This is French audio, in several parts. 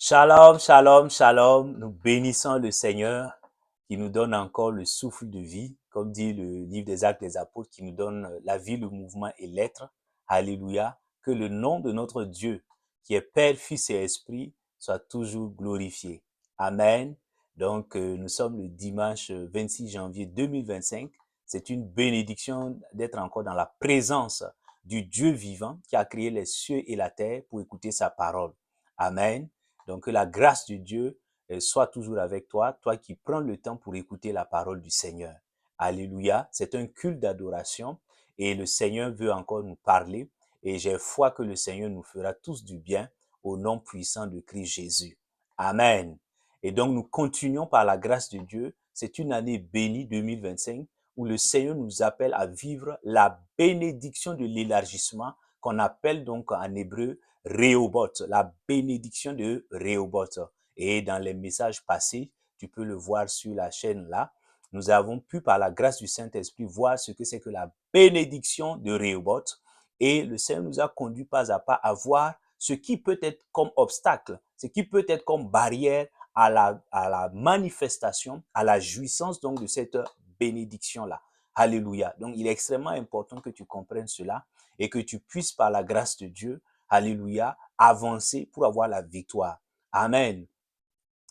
Shalom, shalom, shalom. Nous bénissons le Seigneur qui nous donne encore le souffle de vie, comme dit le livre des Actes des Apôtres, qui nous donne la vie, le mouvement et l'être. Alléluia. Que le nom de notre Dieu, qui est Père, Fils et Esprit, soit toujours glorifié. Amen. Donc, nous sommes le dimanche 26 janvier 2025. C'est une bénédiction d'être encore dans la présence du Dieu vivant qui a créé les cieux et la terre pour écouter sa parole. Amen. Donc, que la grâce de Dieu soit toujours avec toi, toi qui prends le temps pour écouter la parole du Seigneur. Alléluia. C'est un culte d'adoration et le Seigneur veut encore nous parler et j'ai foi que le Seigneur nous fera tous du bien au nom puissant de Christ Jésus. Amen. Et donc, nous continuons par la grâce de Dieu. C'est une année bénie 2025 où le Seigneur nous appelle à vivre la bénédiction de l'élargissement qu'on appelle donc en hébreu Rehoboth, la bénédiction de Rehoboth. Et dans les messages passés, tu peux le voir sur la chaîne là, nous avons pu par la grâce du Saint-Esprit voir ce que c'est que la bénédiction de Rehoboth. Et le Seigneur nous a conduit pas à pas à voir ce qui peut être comme obstacle, ce qui peut être comme barrière à la manifestation, à la jouissance donc de cette bénédiction-là. Alléluia. Donc, il est extrêmement important que tu comprennes cela et que tu puisses, par la grâce de Dieu, alléluia, avancer pour avoir la victoire. Amen.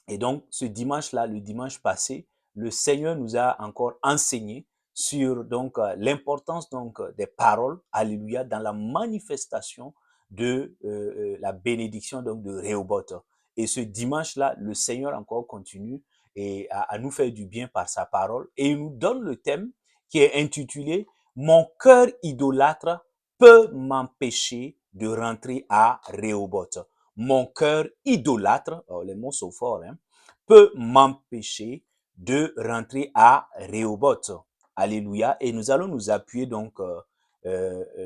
Et donc, ce dimanche-là, le dimanche passé, le Seigneur nous a encore enseigné sur donc l'importance donc des paroles, alléluia, dans la manifestation de la bénédiction donc de Rehoboth. Et ce dimanche-là, le Seigneur encore continue et à nous faire du bien par sa parole et il nous donne le thème qui est intitulé Mon cœur idolâtre peut m'empêcher de rentrer à Rehoboth. Mon cœur idolâtre, oh, les mots sont forts, hein, peut m'empêcher de rentrer à Rehoboth. Alléluia. Et nous allons nous appuyer donc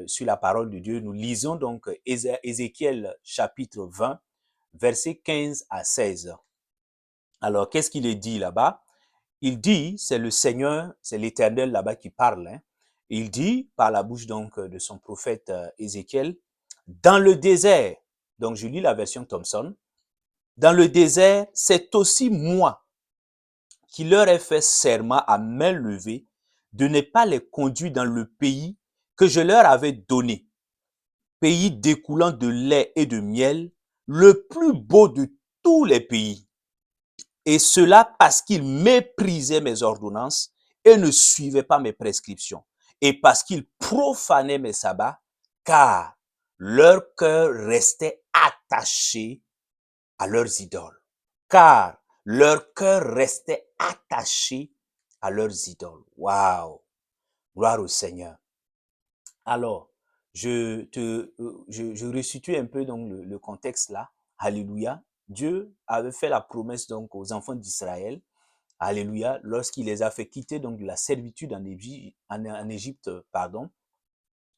sur la parole de Dieu. Nous lisons donc Ézéchiel chapitre 20, versets 15 à 16. Alors, qu'est-ce qu'il est dit là-bas? Il dit, c'est le Seigneur, c'est l'Éternel là-bas qui parle. Hein. Il dit, par la bouche donc de son prophète Ézéchiel, dans le désert, donc je lis la version Thomson, dans le désert, c'est aussi moi qui leur ai fait serment à main levée de ne pas les conduire dans le pays que je leur avais donné, pays découlant de lait et de miel, le plus beau de tous les pays. Et cela parce qu'ils méprisaient mes ordonnances et ne suivaient pas mes prescriptions. Et parce qu'ils profanaient mes sabbats, car leur cœur restait attaché à leurs idoles. Car leur cœur restait attaché à leurs idoles. Waouh! Gloire au Seigneur. Alors, je resitue un peu donc le contexte là. Alléluia. Dieu avait fait la promesse donc aux enfants d'Israël. Alléluia. Lorsqu'il les a fait quitter donc de la servitude en Égypte, pardon.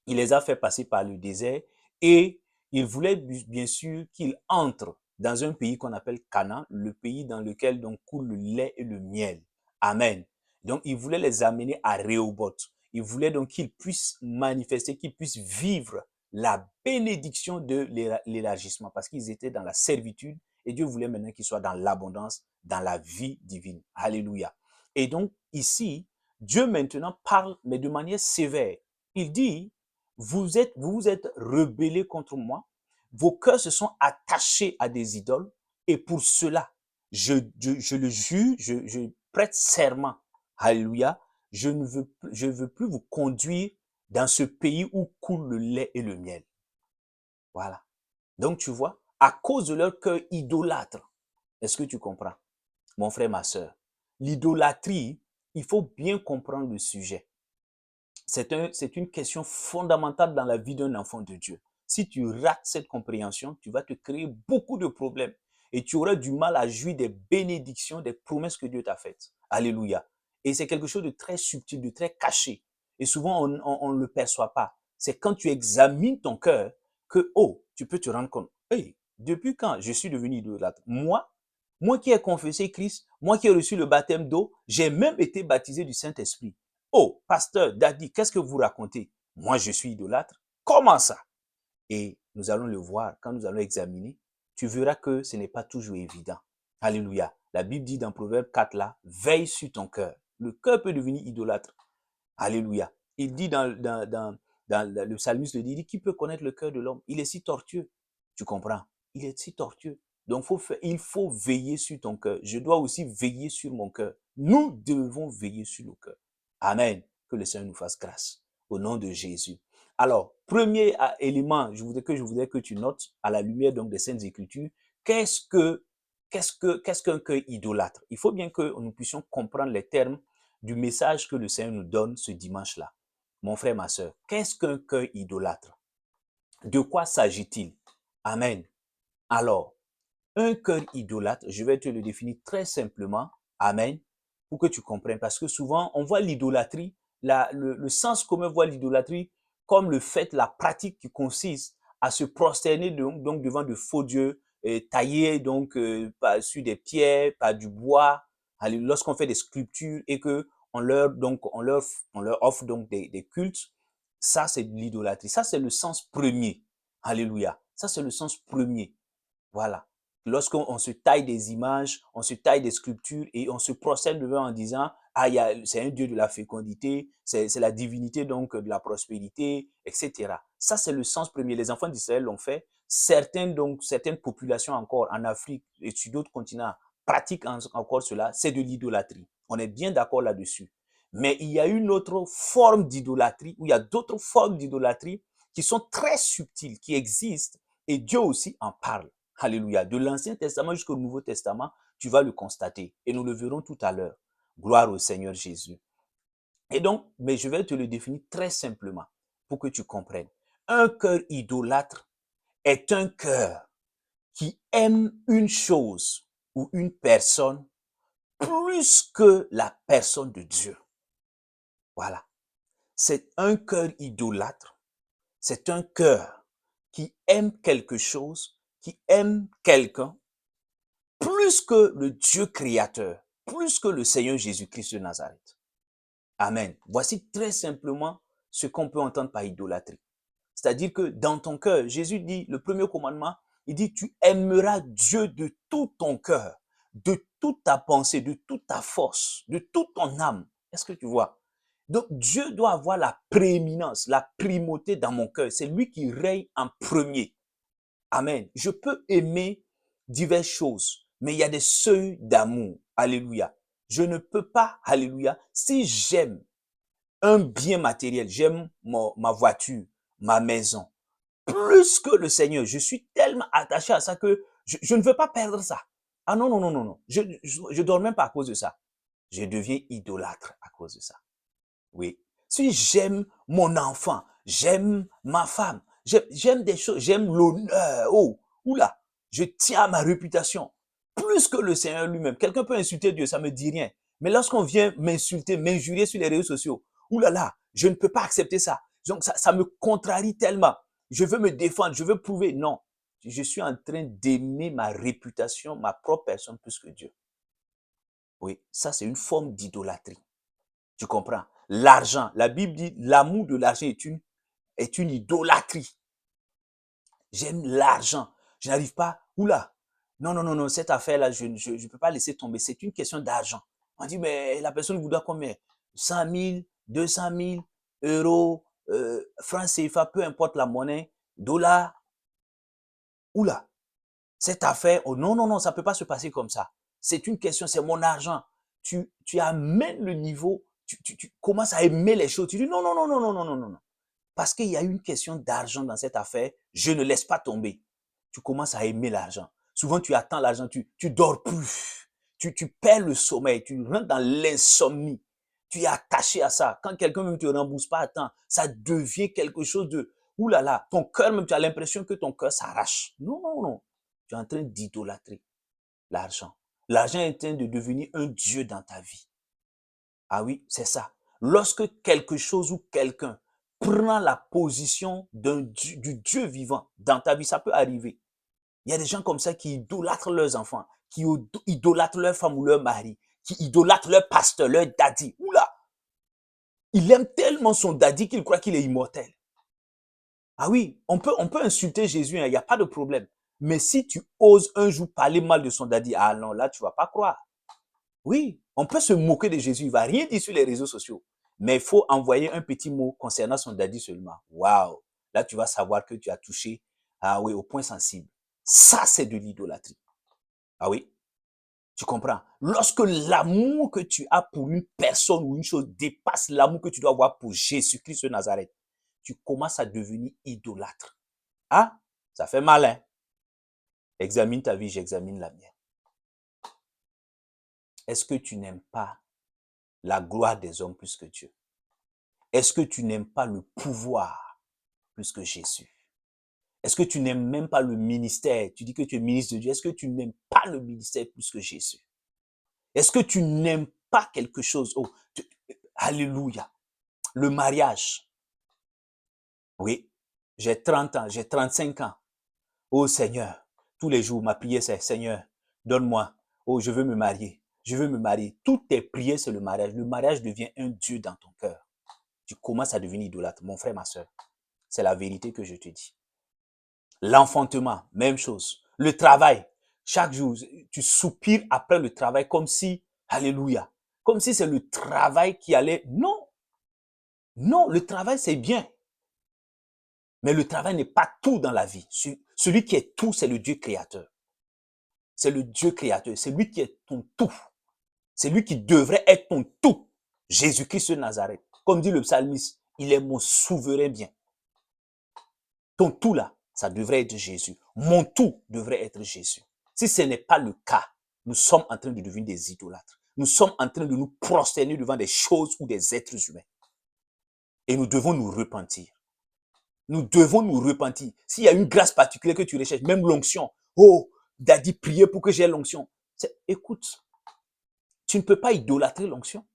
Il les a fait passer par le désert et il voulait bien sûr qu'ils entrent dans un pays qu'on appelle Canaan, le pays dans lequel donc coule le lait et le miel. Amen. Donc, il voulait les amener à Rehoboth. Il voulait donc qu'ils puissent manifester, qu'ils puissent vivre la bénédiction de l'élargissement parce qu'ils étaient dans la servitude et Dieu voulait maintenant qu'ils soient dans l'abondance, dans la vie divine. Alléluia. Et donc, ici, Dieu maintenant parle, mais de manière sévère. Il dit, vous êtes rebellés contre moi, vos cœurs se sont attachés à des idoles, et pour cela, je le jure, je prête serment, alléluia, je veux plus vous conduire dans ce pays où coule le lait et le miel. Voilà. Donc tu vois, à cause de leur cœur idolâtre, est-ce que tu comprends, mon frère, ma soeur? L'idolâtrie, il faut bien comprendre le sujet. C'est une question fondamentale dans la vie d'un enfant de Dieu. Si tu rates cette compréhension, tu vas te créer beaucoup de problèmes et tu auras du mal à jouir des bénédictions, des promesses que Dieu t'a faites. Alléluia. Et c'est quelque chose de très subtil, de très caché. Et souvent, on ne le perçoit pas. C'est quand tu examines ton cœur que, oh, tu peux te rendre compte. Hey, depuis quand je suis devenu idolâtre? Moi qui ai confessé Christ, moi qui ai reçu le baptême d'eau, j'ai même été baptisé du Saint-Esprit. Oh, pasteur, daddy, qu'est-ce que vous racontez? Moi, je suis idolâtre. Comment ça? Et nous allons le voir quand nous allons examiner. tu verras que ce n'est pas toujours évident. Alléluia. La Bible dit dans Proverbe 4 là, veille sur ton cœur. Le cœur peut devenir idolâtre. Alléluia. Il dit le psalmiste le dit, qui peut connaître le cœur de l'homme? Il est si tortueux. Tu comprends? Il est si tortueux. Donc, il faut veiller sur ton cœur. Je dois aussi veiller sur mon cœur. Nous devons veiller sur nos cœurs. Amen. Que le Seigneur nous fasse grâce. Au nom de Jésus. Alors, premier élément que je voudrais que tu notes à la lumière donc des Saintes Écritures, qu'est-ce qu'un cœur idolâtre? Il faut bien que nous puissions comprendre les termes du message que le Seigneur nous donne ce dimanche-là. Mon frère, ma soeur, qu'est-ce qu'un cœur idolâtre? De quoi s'agit-il? Amen. Alors, un cœur idolâtre, je vais te le définir très simplement. Amen. Pour que tu comprennes. Parce que souvent, on voit l'idolâtrie, le sens commun voit l'idolâtrie comme le fait, la pratique qui consiste à se prosterner donc devant de faux dieux, taillés donc sur des pierres, par du bois. Lorsqu'on fait des sculptures et que on leur offre donc des cultes, ça c'est de l'idolâtrie. Ça c'est le sens premier. Alléluia. Ça c'est le sens premier. Voilà. Lorsqu'on se taille des images, on se taille des sculptures et on se procède devant en disant, ah, c'est un Dieu de la fécondité, c'est la divinité donc de la prospérité, etc. Ça, c'est le sens premier. Les enfants d'Israël l'ont fait. Certaines populations encore en Afrique et sur d'autres continents pratiquent encore cela. C'est de l'idolâtrie. On est bien d'accord là-dessus. Mais il y a une autre forme d'idolâtrie, ou il y a d'autres formes d'idolâtrie qui sont très subtiles, qui existent, et Dieu aussi en parle. Alléluia. De l'Ancien Testament jusqu'au Nouveau Testament, tu vas le constater. Et nous le verrons tout à l'heure. Gloire au Seigneur Jésus. Et donc, mais je vais te le définir très simplement pour que tu comprennes. Un cœur idolâtre est un cœur qui aime une chose ou une personne plus que la personne de Dieu. Voilà. C'est un cœur idolâtre. C'est un cœur qui aime quelque chose, qui aime quelqu'un, plus que le Dieu créateur, plus que le Seigneur Jésus-Christ de Nazareth. Amen. Voici très simplement ce qu'on peut entendre par idolâtrie. C'est-à-dire que dans ton cœur, Jésus dit, le premier commandement, il dit, tu aimeras Dieu de tout ton cœur, de toute ta pensée, de toute ta force, de toute ton âme. Est-ce que tu vois? Donc Dieu doit avoir la prééminence, la primauté dans mon cœur. C'est lui qui règne en premier. Amen. Je peux aimer diverses choses, mais il y a des seuils d'amour. Alléluia. Je ne peux pas, alléluia, si j'aime un bien matériel, j'aime ma voiture, ma maison, plus que le Seigneur, je suis tellement attaché à ça que je ne veux pas perdre ça. Ah non, non, non, non, non. Je dors même pas à cause de ça. Je deviens idolâtre à cause de ça. Oui. Si j'aime mon enfant, j'aime ma femme, j'aime des choses, j'aime l'honneur. Oh, oula, je tiens à ma réputation. Plus que le Seigneur lui-même. Quelqu'un peut insulter Dieu, ça me dit rien. Mais lorsqu'on vient m'insulter, m'injurier sur les réseaux sociaux, oulala, je ne peux pas accepter ça. Donc ça me contrarie tellement. Je veux me défendre, je veux prouver. Non, je suis en train d'aimer ma réputation, ma propre personne plus que Dieu. Oui, ça c'est une forme d'idolâtrie. Tu comprends? L'argent, la Bible dit, l'amour de l'argent est une idolâtrie. J'aime l'argent. Je n'arrive pas, oula, non, non, non, non, cette affaire-là, je ne peux pas laisser tomber. C'est une question d'argent. On dit, mais la personne vous doit combien? 100 000, 200 000 euros, francs CFA, peu importe la monnaie, dollars. Oula, cette affaire, oh non, non, non, ça ne peut pas se passer comme ça. C'est une question, c'est mon argent. Tu amènes le niveau, tu commences à aimer les choses. Tu dis non, non, non, non, non, non, non, non. Parce qu'il y a une question d'argent dans cette affaire, je ne laisse pas tomber. Tu commences à aimer l'argent. Souvent, tu attends l'argent, tu dors plus. Tu perds le sommeil, tu rentres dans l'insomnie. Tu es attaché à ça. Quand quelqu'un ne te rembourse pas à temps, ça devient quelque chose de, oulala, ton cœur même, tu as l'impression que ton cœur s'arrache. Non, non, non. Tu es en train d'idolâtrer l'argent. L'argent est en train de devenir un Dieu dans ta vie. Ah oui, c'est ça. Lorsque quelque chose ou quelqu'un prend la position du Dieu vivant dans ta vie, ça peut arriver. Il y a des gens comme ça qui idolâtrent leurs enfants, qui idolâtrent leur femme ou leur mari, qui idolâtrent leur pasteur, leur daddy. Oula! Il aime tellement son daddy qu'il croit qu'il est immortel. Ah oui, on peut insulter Jésus, il n'y a pas de problème. Mais si tu oses un jour parler mal de son daddy, ah non, là, tu vas pas croire. Oui, on peut se moquer de Jésus, il va rien dire sur les réseaux sociaux. Mais il faut envoyer un petit mot concernant son daddy seulement. Waouh! Là, tu vas savoir que tu as touché, ah oui, au point sensible. Ça, c'est de l'idolâtrie. Ah oui, tu comprends? Lorsque l'amour que tu as pour une personne ou une chose dépasse l'amour que tu dois avoir pour Jésus-Christ de Nazareth, tu commences à devenir idolâtre. Ah, ça fait mal, hein? Examine ta vie, j'examine la mienne. Est-ce que tu n'aimes pas la gloire des hommes plus que Dieu? Est-ce que tu n'aimes pas le pouvoir plus que Jésus? Est-ce que tu n'aimes même pas le ministère? Tu dis que tu es ministre de Dieu. Est-ce que tu n'aimes pas le ministère plus que Jésus? Est-ce que tu n'aimes pas quelque chose? Oh, alléluia. Le mariage. Oui, j'ai 30 ans, j'ai 35 ans. Oh Seigneur, tous les jours, ma prière c'est Seigneur, donne-moi. Oh, je veux me marier. Je veux me marier. Toutes tes prières, c'est le mariage. Le mariage devient un Dieu dans ton cœur. Tu commences à devenir idolâtre. Mon frère, ma soeur, c'est la vérité que je te dis. L'enfantement, même chose. Le travail, chaque jour, tu soupires après le travail comme si, alléluia, comme si c'est le travail qui allait. Non, non, le travail c'est bien. Mais le travail n'est pas tout dans la vie. Celui qui est tout, c'est le Dieu créateur. C'est le Dieu créateur. C'est lui qui est ton tout. C'est lui qui devrait être ton tout. Jésus-Christ de Nazareth. Comme dit le psalmiste, il est mon souverain bien. Ton tout là, ça devrait être Jésus. Mon tout devrait être Jésus. Si ce n'est pas le cas, nous sommes en train de devenir des idolâtres. Nous sommes en train de nous prosterner devant des choses ou des êtres humains. Et nous devons nous repentir. Nous devons nous repentir. S'il y a une grâce particulière que tu recherches, même l'onction. Oh, Daddy, priez pour que j'ai l'onction. Écoute, tu ne peux pas idolâtrer l'onction.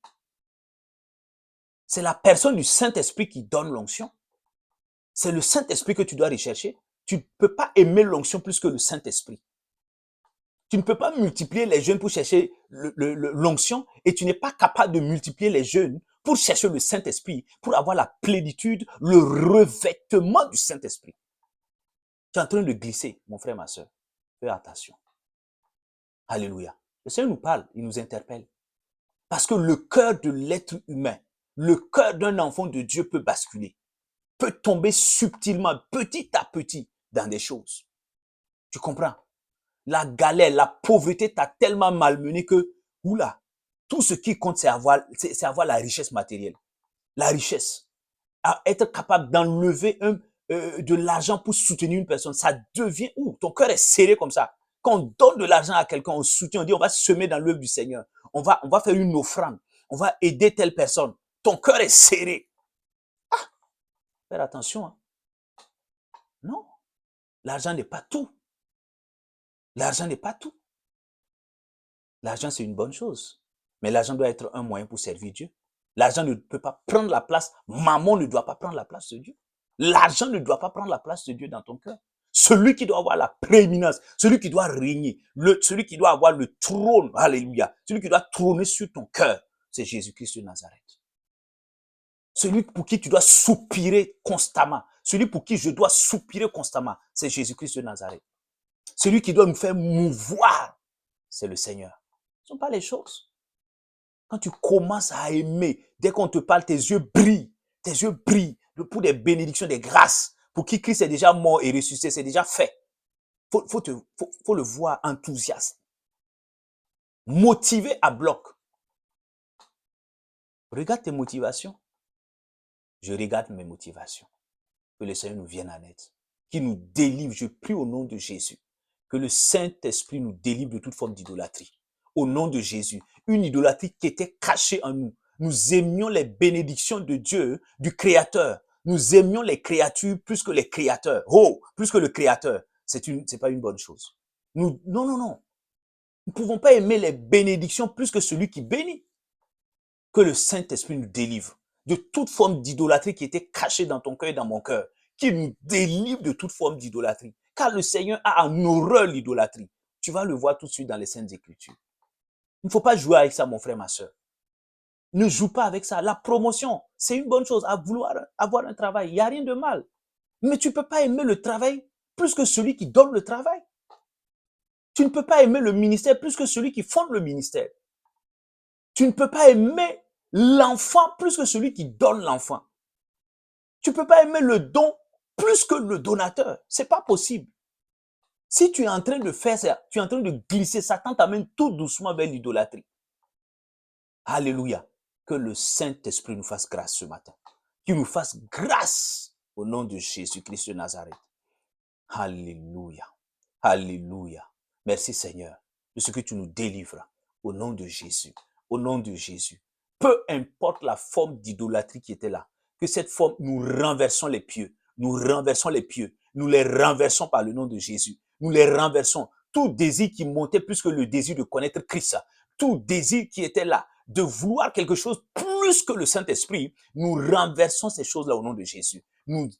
C'est la personne du Saint-Esprit qui donne l'onction. C'est le Saint-Esprit que tu dois rechercher. Tu ne peux pas aimer l'onction plus que le Saint-Esprit. Tu ne peux pas multiplier les jeûnes pour chercher l'onction et tu n'es pas capable de multiplier les jeûnes pour chercher le Saint-Esprit, pour avoir la plénitude, le revêtement du Saint-Esprit. Tu es en train de glisser, mon frère, ma soeur. Fais attention. Alléluia. Le Seigneur nous parle, il nous interpelle. Parce que le cœur de l'être humain, le cœur d'un enfant de Dieu peut basculer, peut tomber subtilement, petit à petit, dans des choses. Tu comprends? La galère, la pauvreté t'a tellement malmené que, oula, tout ce qui compte, c'est avoir la richesse matérielle. La richesse. À être capable d'enlever de l'argent pour soutenir une personne, ça devient, ton cœur est serré comme ça. Quand on donne de l'argent à quelqu'un, on soutient, on dit on va semer dans l'œuvre du Seigneur. On va faire une offrande. On va aider telle personne. Ton cœur est serré. Ah, faire attention. Hein. Non, l'argent n'est pas tout. L'argent n'est pas tout. L'argent, c'est une bonne chose. Mais l'argent doit être un moyen pour servir Dieu. L'argent ne peut pas prendre la place. Maman ne doit pas prendre la place de Dieu. L'argent ne doit pas prendre la place de Dieu dans ton cœur. Celui qui doit avoir la prééminence, celui qui doit régner, celui qui doit avoir le trône, alléluia, celui qui doit trôner sur ton cœur, c'est Jésus-Christ de Nazareth. Celui pour qui tu dois soupirer constamment, celui pour qui je dois soupirer constamment, c'est Jésus-Christ de Nazareth. Celui qui doit me faire mouvoir, c'est le Seigneur. Ce ne sont pas les choses. Quand tu commences à aimer, dès qu'on te parle, tes yeux brillent pour des bénédictions, des grâces, pour qui Christ est déjà mort et ressuscité, c'est déjà fait. Faut le voir enthousiaste, motivé à bloc. Regarde tes motivations. Je regarde mes motivations. Que le Seigneur nous vienne en aide, qu'il nous délivre. Je prie au nom de Jésus, que le Saint-Esprit nous délivre de toute forme d'idolâtrie. Au nom de Jésus, une idolâtrie qui était cachée en nous. Nous aimions les bénédictions de Dieu, du Créateur. Nous aimions les créatures plus que les créateurs. Oh, plus que le Créateur. C'est pas une bonne chose. Non. Nous ne pouvons pas aimer les bénédictions plus que celui qui bénit. Que le Saint-Esprit nous délivre de toute forme d'idolâtrie qui était cachée dans ton cœur et dans mon cœur. Qu'il nous délivre de toute forme d'idolâtrie. Car le Seigneur a en horreur l'idolâtrie. Tu vas le voir tout de suite dans les Saintes Écritures. Il ne faut pas jouer avec ça, mon frère, ma soeur. Ne joue pas avec ça. La promotion, c'est une bonne chose. À vouloir avoir un travail, il n'y a rien de mal. Mais tu ne peux pas aimer le travail plus que celui qui donne le travail. Tu ne peux pas aimer le ministère plus que celui qui fonde le ministère. Tu ne peux pas aimer l'enfant plus que celui qui donne l'enfant. Tu ne peux pas aimer le don plus que le donateur. C'est pas possible. Si tu es en train de faire ça, tu es en train de glisser, Satan t'amène tout doucement vers l'idolâtrie. Alléluia. Que le Saint-Esprit nous fasse grâce ce matin. Qu'il nous fasse grâce au nom de Jésus-Christ de Nazareth. Alléluia. Alléluia. Merci Seigneur de ce que tu nous délivres au nom de Jésus. Au nom de Jésus. Peu importe la forme d'idolâtrie qui était là, que cette forme, nous renversons les pieux. Nous renversons les pieux. Nous les renversons par le nom de Jésus. Nous les renversons. Tout désir qui montait plus que le désir de connaître Christ, tout désir qui était là, de vouloir quelque chose plus que le Saint-Esprit, nous renversons ces choses-là au nom de Jésus. Nous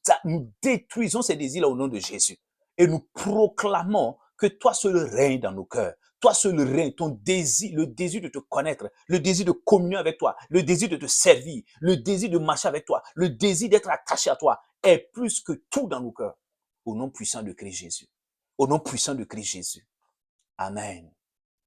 détruisons ces désirs-là au nom de Jésus. Et nous proclamons que toi seul règne dans nos cœurs. Toi seul règne, ton désir, le désir de te connaître, le désir de communier avec toi, le désir de te servir, le désir de marcher avec toi, le désir d'être attaché à toi est plus que tout dans nos cœurs. Au nom puissant de Christ Jésus. Au nom puissant de Christ Jésus. Amen.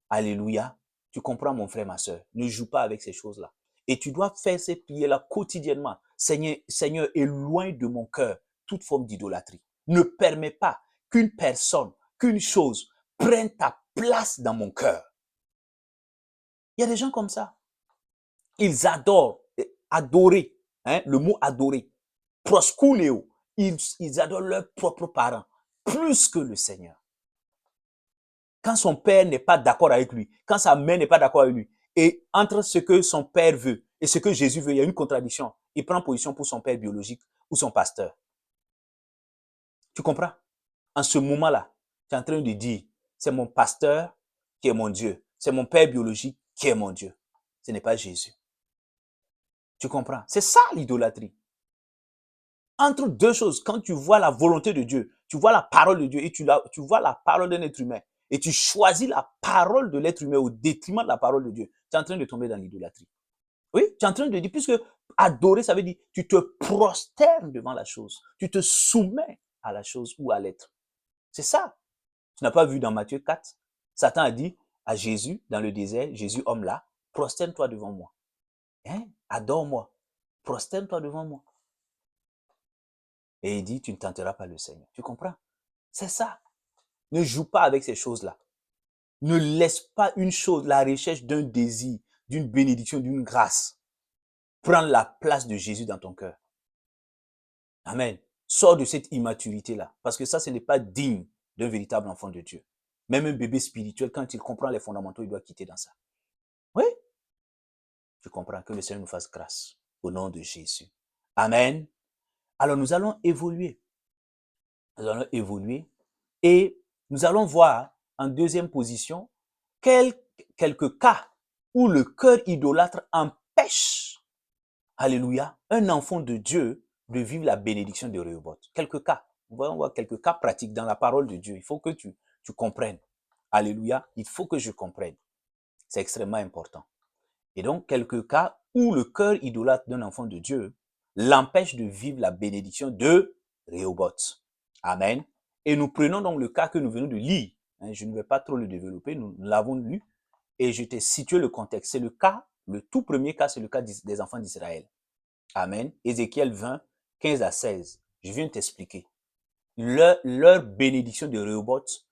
Alléluia. Tu comprends mon frère, ma soeur. Ne joue pas avec ces choses-là. Et tu dois faire ces prières-là quotidiennement. Seigneur, éloigne de mon cœur toute forme d'idolâtrie. Ne permets pas qu'une personne, qu'une chose prenne ta place dans mon cœur. Il y a des gens comme ça. Ils adorent, adorer, le mot adorer, proskuneo. Ils adorent leurs propres parents plus que le Seigneur. Quand son père n'est pas d'accord avec lui, quand sa mère n'est pas d'accord avec lui, et entre ce que son père veut et ce que Jésus veut, il y a une contradiction. Il prend position pour son père biologique ou son pasteur. Tu comprends? En ce moment-là, tu es en train de dire, c'est mon pasteur qui est mon Dieu. C'est mon père biologique qui est mon Dieu. Ce n'est pas Jésus. Tu comprends? C'est ça l'idolâtrie. Entre deux choses, quand tu vois la volonté de Dieu, tu vois la parole de Dieu et tu vois la parole d'un être humain, et tu choisis la parole de l'être humain au détriment de la parole de Dieu, tu es en train de tomber dans l'idolâtrie. Oui, tu es en train de dire, puisque adorer, ça veut dire, tu te prosternes devant la chose, tu te soumets à la chose ou à l'être. C'est ça. Tu n'as pas vu dans Matthieu 4, Satan a dit à Jésus, dans le désert, Jésus, homme là, prosterne-toi devant moi. Adore-moi, prosterne-toi devant moi. Et il dit, tu ne tenteras pas le Seigneur. Tu comprends? C'est ça. Ne joue pas avec ces choses-là. Ne laisse pas une chose, la recherche d'un désir, d'une bénédiction, d'une grâce, prendre la place de Jésus dans ton cœur. Amen. Sors de cette immaturité-là, parce que ça, ce n'est pas digne d'un véritable enfant de Dieu. Même un bébé spirituel, quand il comprend les fondamentaux, il doit quitter dans ça. Oui. Tu comprends, que le Seigneur nous fasse grâce au nom de Jésus. Amen. Alors, nous allons évoluer. Nous allons évoluer et nous allons voir en deuxième position quelques cas où le cœur idolâtre empêche, alléluia, un enfant de Dieu de vivre la bénédiction de Rehoboth. Quelques cas. Nous allons voir quelques cas pratiques dans la parole de Dieu. Il faut que tu comprennes. Alléluia. Il faut que je comprenne. C'est extrêmement important. Et donc, quelques cas où le cœur idolâtre d'un enfant de Dieu l'empêche de vivre la bénédiction de Rehoboth. Amen. Et nous prenons donc le cas que nous venons de lire. Je ne vais pas trop le développer, nous l'avons lu. Et je t'ai situé le contexte. C'est le cas, le tout premier cas, c'est le cas des enfants d'Israël. Amen. Ézéchiel 20, 15 à 16. Je viens t'expliquer. Leur bénédiction de Rehoboth,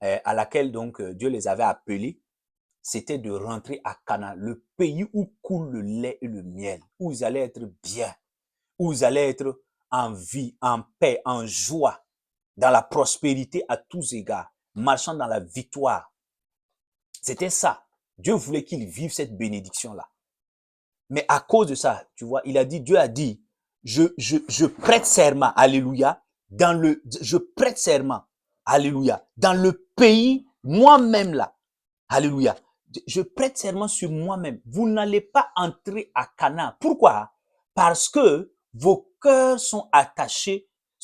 à laquelle donc Dieu les avait appelés, c'était de rentrer à Canaan, le pays où coule le lait et le miel, où ils allaient être bien, où ils allaient être en vie, en paix, en joie, dans la prospérité à tous égards, marchant dans la victoire. C'était ça. Dieu voulait qu'ils vivent cette bénédiction-là. Mais à cause de ça, tu vois, Dieu a dit, je prête serment, alléluia, je prête serment, alléluia, dans le pays, moi-même là, alléluia, je prête serment sur moi-même. Vous n'allez pas entrer à Canaan. Pourquoi? Parce que vos cœurs sont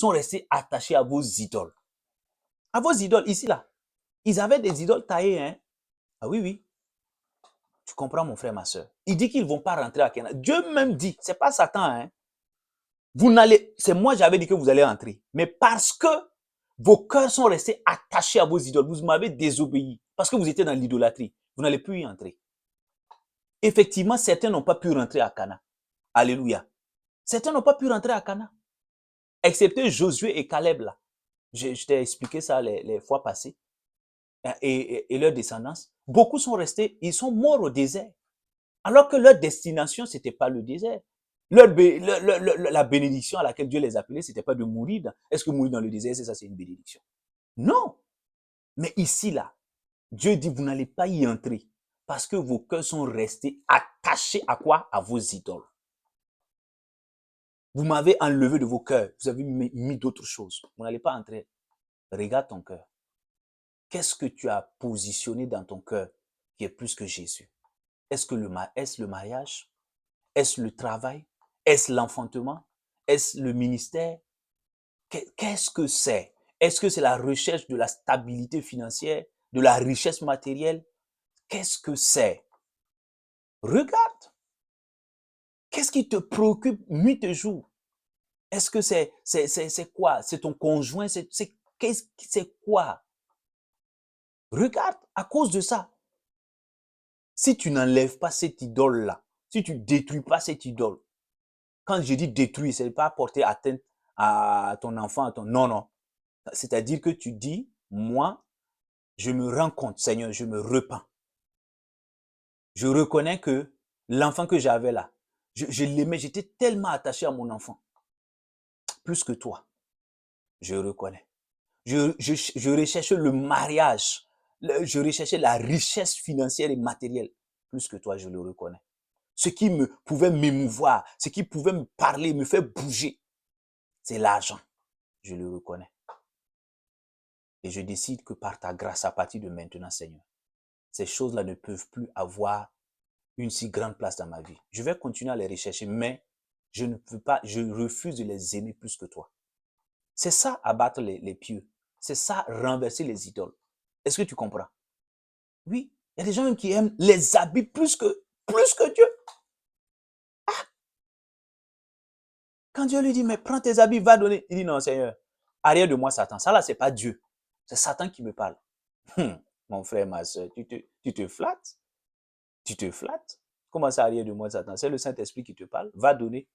restés attachés à vos idoles. À vos idoles, ici là. Ils avaient des idoles taillées, hein. Ah oui, oui. Tu comprends, mon frère, ma soeur. Il dit qu'ils ne vont pas rentrer à Canaan. Dieu même dit, c'est pas Satan, hein. C'est moi, j'avais dit que vous allez entrer. Mais parce que Vos cœurs sont restés attachés à vos idoles. Vous m'avez désobéi parce que vous étiez dans l'idolâtrie. Vous n'allez plus y entrer. Effectivement, certains n'ont pas pu rentrer à Cana. Alléluia. Certains n'ont pas pu rentrer à Cana. Excepté Josué et Caleb là. Je t'ai expliqué ça les fois passées. Et leur descendance. Beaucoup sont restés, ils sont morts au désert. Alors que leur destination, ce n'était pas le désert. La bénédiction à laquelle Dieu les appelait, ce n'était pas de mourir. Est-ce que mourir dans le désert, c'est une bénédiction? Non. Mais ici, là, Dieu dit, vous n'allez pas y entrer parce que vos cœurs sont restés attachés à quoi? À vos idoles. Vous m'avez enlevé de vos cœurs. Vous avez mis d'autres choses. Vous n'allez pas entrer. Regarde ton cœur. Qu'est-ce que tu as positionné dans ton cœur qui est plus que Jésus? Est-ce le mariage? Est-ce le travail? Est-ce l'enfantement? Est-ce le ministère? Qu'est-ce que c'est? Est-ce que c'est la recherche de la stabilité financière, de la richesse matérielle? Qu'est-ce que c'est? Regarde. Qu'est-ce qui te préoccupe nuit et jour? Est-ce que c'est quoi? C'est ton conjoint? C'est quoi? Regarde, à cause de ça. Si tu n'enlèves pas cette idole-là, si tu ne détruis pas cette idole, quand je dis détruire, ce n'est pas porter atteinte à ton enfant, non, non. C'est-à-dire que tu dis, moi, je me rends compte, Seigneur, je me repens. Je reconnais que l'enfant que j'avais là, je l'aimais, j'étais tellement attaché à mon enfant. Plus que toi, je reconnais. Je recherchais le mariage, je recherchais la richesse financière et matérielle. Plus que toi, je le reconnais. Ce qui pouvait m'émouvoir, ce qui pouvait me parler, me faire bouger, c'est l'argent. Je le reconnais. Et je décide que par ta grâce, à partir de maintenant, Seigneur, ces choses-là ne peuvent plus avoir une si grande place dans ma vie. Je vais continuer à les rechercher, mais je ne peux pas, je refuse de les aimer plus que toi. C'est ça, abattre les pieux. C'est ça, renverser les idoles. Est-ce que tu comprends? Oui, il y a des gens même qui aiment les habits plus que Dieu. Ah! Quand Dieu lui dit, mais prends tes habits, va donner. Il dit, non, Seigneur, arrière de moi, Satan. Ça là, c'est pas Dieu. C'est Satan qui me parle. Mon frère, ma soeur, tu te flattes? Tu te flattes? Comment ça, arrière de moi, Satan? C'est le Saint-Esprit qui te parle. Va donner.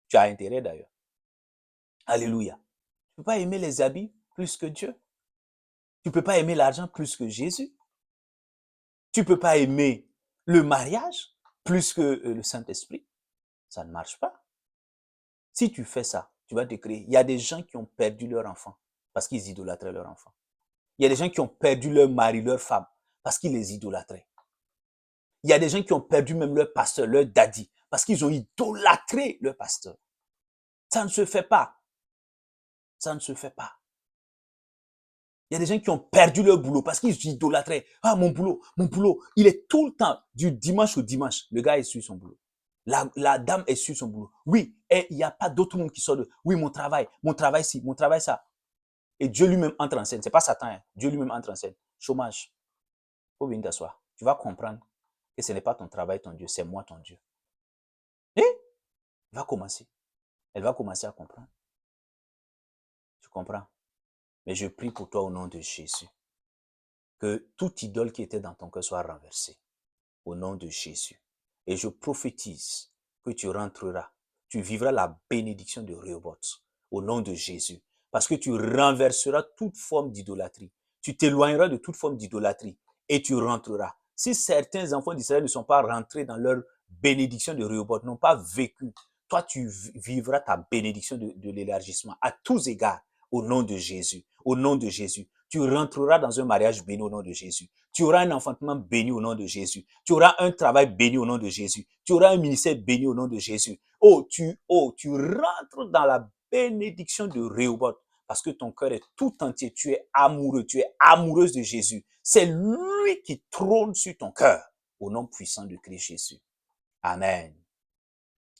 Tu as intérêt d'ailleurs. Alléluia. Tu ne peux pas aimer les habits plus que Dieu. Tu ne peux pas aimer l'argent plus que Jésus. Tu ne peux pas aimer le mariage plus que le Saint-Esprit. Ça ne marche pas. Si tu fais ça, tu vas te créer. Il y a des gens qui ont perdu leur enfant parce qu'ils idolâtraient leur enfant. Il y a des gens qui ont perdu leur mari, leur femme parce qu'ils les idolâtraient. Il y a des gens qui ont perdu même leur pasteur, leur daddy parce qu'ils ont idolâtré leur pasteur. Ça ne se fait pas. Ça ne se fait pas. Il y a des gens qui ont perdu leur boulot parce qu'ils idolâtraient. Ah, mon boulot, il est tout le temps, du dimanche au dimanche. Le gars est sur son boulot. La dame est sur son boulot. Oui, et il n'y a pas d'autre monde qui sort de, oui, mon travail ci, mon travail ça. Et Dieu lui-même entre en scène. C'est pas Satan, hein. Dieu lui-même entre en scène. Chômage. Faut venir t'asseoir. Tu vas comprendre que ce n'est pas ton travail, ton Dieu, c'est moi, ton Dieu. Et elle va commencer. Elle va commencer à comprendre. Tu comprends? Mais je prie pour toi au nom de Jésus. Que toute idole qui était dans ton cœur soit renversée. Au nom de Jésus. Et je prophétise que tu rentreras. Tu vivras la bénédiction de Rehoboth. Au nom de Jésus. Parce que tu renverseras toute forme d'idolâtrie. Tu t'éloigneras de toute forme d'idolâtrie. Et tu rentreras. Si certains enfants d'Israël ne sont pas rentrés dans leur bénédiction de Rehoboth, n'ont pas vécu, toi tu vivras ta bénédiction de l'élargissement à tous égards. Au nom de Jésus. Au nom de Jésus. Tu rentreras dans un mariage béni au nom de Jésus. Tu auras un enfantement béni au nom de Jésus. Tu auras un travail béni au nom de Jésus. Tu auras un ministère béni au nom de Jésus. Tu rentres dans la bénédiction de Rehoboth parce que ton cœur est tout entier. Tu es amoureux, tu es amoureuse de Jésus. C'est lui qui trône sur ton cœur au nom puissant de Christ Jésus. Amen.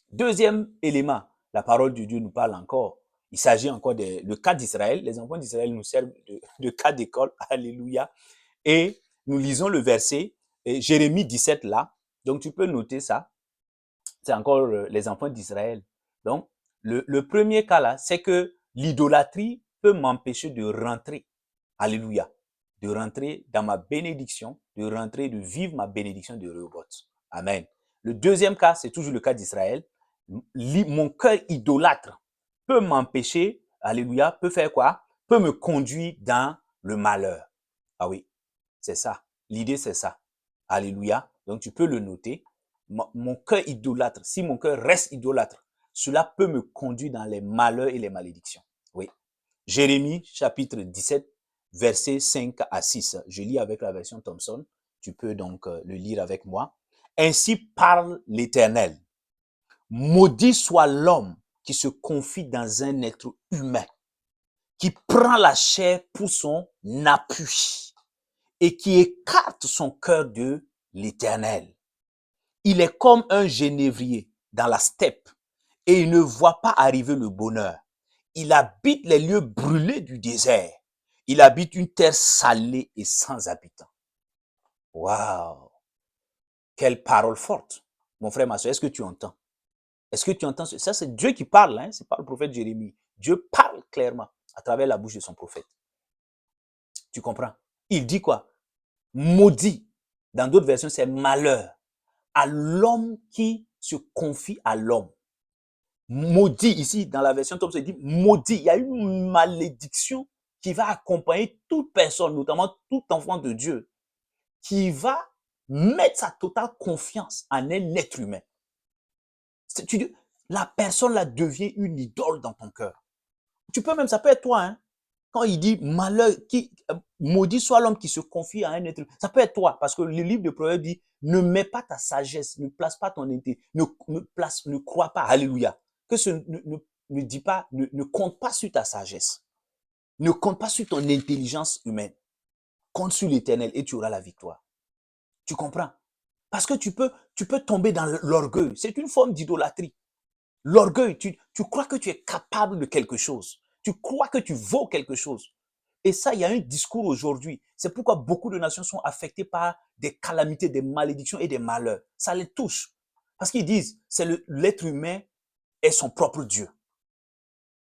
Deuxième élément, la parole de Dieu nous parle encore. Il s'agit encore le cas d'Israël. Les enfants d'Israël nous servent de cas d'école. Alléluia. Et nous lisons le verset Jérémie 17 là. Donc, tu peux noter ça. C'est encore les enfants d'Israël. Donc, le premier cas là, c'est que l'idolâtrie peut m'empêcher de rentrer, alléluia, de rentrer dans ma bénédiction, de rentrer, de vivre ma bénédiction de Rehoboth. Amen. Le deuxième cas, c'est toujours le cas d'Israël. Mon cœur idolâtre peut m'empêcher, alléluia, peut faire quoi? Peut me conduire dans le malheur. Ah oui, c'est ça. L'idée, c'est ça. Alléluia. Donc, tu peux le noter. Mon cœur idolâtre, si mon cœur reste idolâtre, cela peut me conduire dans les malheurs et les malédictions. Oui. Jérémie, chapitre 17, versets 5 à 6. Je lis avec la version Thomson. Tu peux donc le lire avec moi. Ainsi parle l'Éternel. Maudit soit l'homme qui se confie dans un être humain, qui prend la chair pour son appui et qui écarte son cœur de l'Éternel. Il est comme un genévrier dans la steppe et il ne voit pas arriver le bonheur. Il habite les lieux brûlés du désert. Il habite une terre salée et sans habitants. Waouh! Quelle parole forte. Mon frère, ma soeur, est-ce que tu entends? Est-ce que tu entends? Ça, c'est Dieu qui parle, hein? C'est pas le prophète Jérémie. Dieu parle clairement à travers la bouche de son prophète. Tu comprends? Il dit quoi? Maudit. Dans d'autres versions, c'est malheur à l'homme qui se confie à l'homme. Maudit, ici, dans la version Thompson, il dit maudit. Il y a une malédiction qui va accompagner toute personne, notamment tout enfant de Dieu, qui va mettre sa totale confiance en un être humain. La personne là devient une idole dans ton cœur. Tu peux même, ça peut être toi, hein. Quand il dit malheur, maudit soit l'homme qui se confie à un être, ça peut être toi, parce que le livre de Proverbes dit, ne mets pas ta sagesse, ne place pas ton intérêt, ne crois pas, alléluia, que ne dis pas, ne compte pas sur ta sagesse, ne compte pas sur ton intelligence humaine, compte sur l'Éternel et tu auras la victoire. Tu comprends? Parce que tu peux tomber dans l'orgueil, c'est une forme d'idolâtrie. L'orgueil, tu crois que tu es capable de quelque chose. Tu crois que tu vaux quelque chose. Et ça, il y a un discours aujourd'hui. C'est pourquoi beaucoup de nations sont affectées par des calamités, des malédictions et des malheurs. Ça les touche. Parce qu'ils disent, l'être humain est son propre Dieu.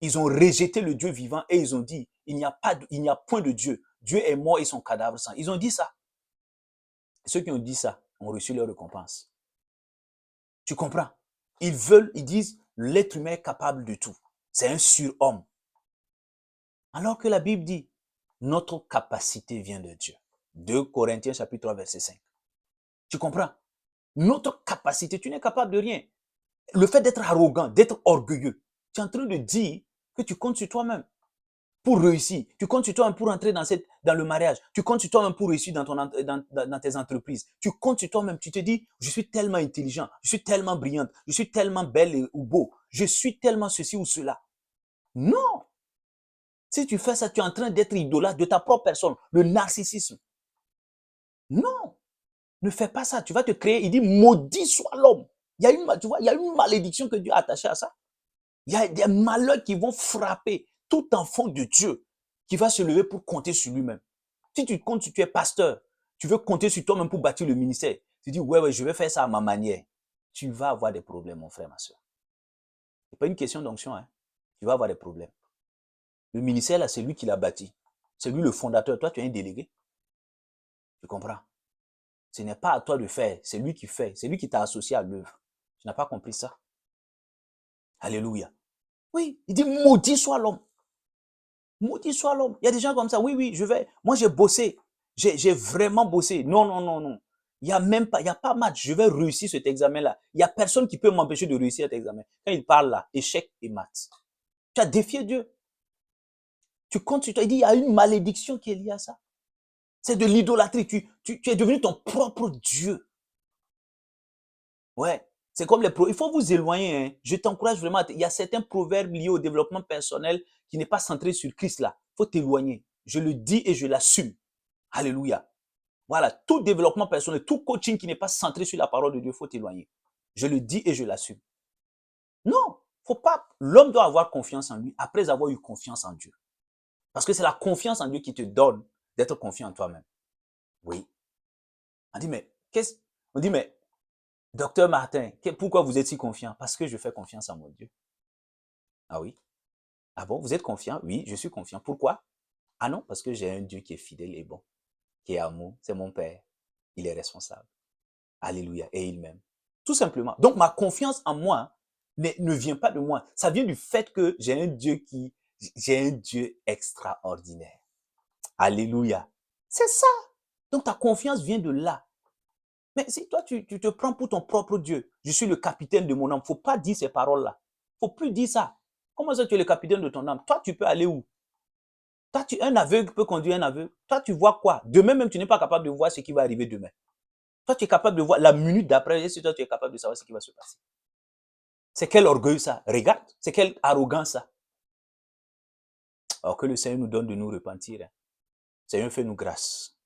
Ils ont rejeté le Dieu vivant et ils ont dit, il n'y a point de Dieu. Dieu est mort et son cadavre sans. Ils ont dit ça. Et ceux qui ont dit ça ont reçu leur récompense. Tu comprends? Ils disent, l'être humain est capable de tout. C'est un surhomme. Alors que la Bible dit, notre capacité vient de Dieu. 2 Corinthiens chapitre 3 verset 5. Tu comprends? Notre capacité, tu n'es capable de rien. Le fait d'être arrogant, d'être orgueilleux, tu es en train de dire que tu comptes sur toi-même pour réussir. Tu comptes sur toi-même pour entrer dans le mariage. Tu comptes sur toi-même pour réussir dans tes entreprises. Tu comptes sur toi-même. Tu te dis, je suis tellement intelligent, je suis tellement brillante, je suis tellement belle ou beau, je suis tellement ceci ou cela. Non! Si tu fais ça, tu es en train d'être idolâtre de ta propre personne, le narcissisme. Non! Ne fais pas ça. Tu vas te créer. Il dit, maudit soit l'homme. Il y a une malédiction que Dieu a attachée à ça. Il y a des malheurs qui vont frapper tout enfant de Dieu qui va se lever pour compter sur lui-même. Si tu comptes, si tu es pasteur, tu veux compter sur toi-même pour bâtir le ministère. Tu dis, ouais, je vais faire ça à ma manière. Tu vas avoir des problèmes, mon frère, ma soeur. Ce n'est pas une question d'onction, hein. Tu vas avoir des problèmes. Le ministère, là, c'est lui qui l'a bâti. C'est lui le fondateur. Toi, tu es un délégué. Tu comprends? Ce n'est pas à toi de faire. C'est lui qui fait. C'est lui qui t'a associé à l'œuvre. Tu n'as pas compris ça? Alléluia. Oui, il dit, maudit soit l'homme. Maudit soit l'homme. Il y a des gens comme ça. Oui, oui, moi, j'ai bossé. J'ai vraiment bossé. Non, non, non, non. Il n'y a pas match. Je vais réussir cet examen-là. Il n'y a personne qui peut m'empêcher de réussir cet examen. Quand il parle là, échec et maths. Tu as défié Dieu. Tu comptes sur toi. Il dit, il y a une malédiction qui est liée à ça. C'est de l'idolâtrie. Tu es devenu ton propre Dieu. Ouais. C'est comme il faut vous éloigner. Hein. Je t'encourage vraiment. Il y a certains proverbes liés au développement personnel qui n'est pas centré sur Christ là. Il faut t'éloigner. Je le dis et je l'assume. Alléluia. Voilà. Tout développement personnel, tout coaching qui n'est pas centré sur la parole de Dieu, il faut t'éloigner. Je le dis et je l'assume. Non. Faut pas. L'homme doit avoir confiance en lui après avoir eu confiance en Dieu. Parce que c'est la confiance en Dieu qui te donne d'être confiant en toi-même. Oui. On dit, mais, docteur Martin, pourquoi vous êtes si confiant? Parce que je fais confiance en mon Dieu. Ah oui. Ah bon, vous êtes confiant? Oui, je suis confiant. Pourquoi? Ah non, parce que j'ai un Dieu qui est fidèle et bon, qui est amour. C'est mon Père. Il est responsable. Alléluia. Et il m'aime. Tout simplement. Donc, ma confiance en moi ne vient pas de moi. Ça vient du fait que j'ai un Dieu extraordinaire. Alléluia. C'est ça. Donc, ta confiance vient de là. Mais si toi, tu te prends pour ton propre Dieu, je suis le capitaine de mon âme, faut pas dire ces paroles-là. Faut plus dire ça. Comment ça, tu es le capitaine de ton âme? Toi, tu peux aller où? Toi, un aveugle peut conduire un aveugle. Toi, tu vois quoi? Demain même, tu n'es pas capable de voir ce qui va arriver demain. Toi, tu es capable de voir la minute d'après, et si toi, tu es capable de savoir ce qui va se passer. C'est quel orgueil ça? Regarde, c'est quelle arrogance ça? Alors que le Seigneur nous donne de nous repentir. Hein. Seigneur, fais-nous grâce.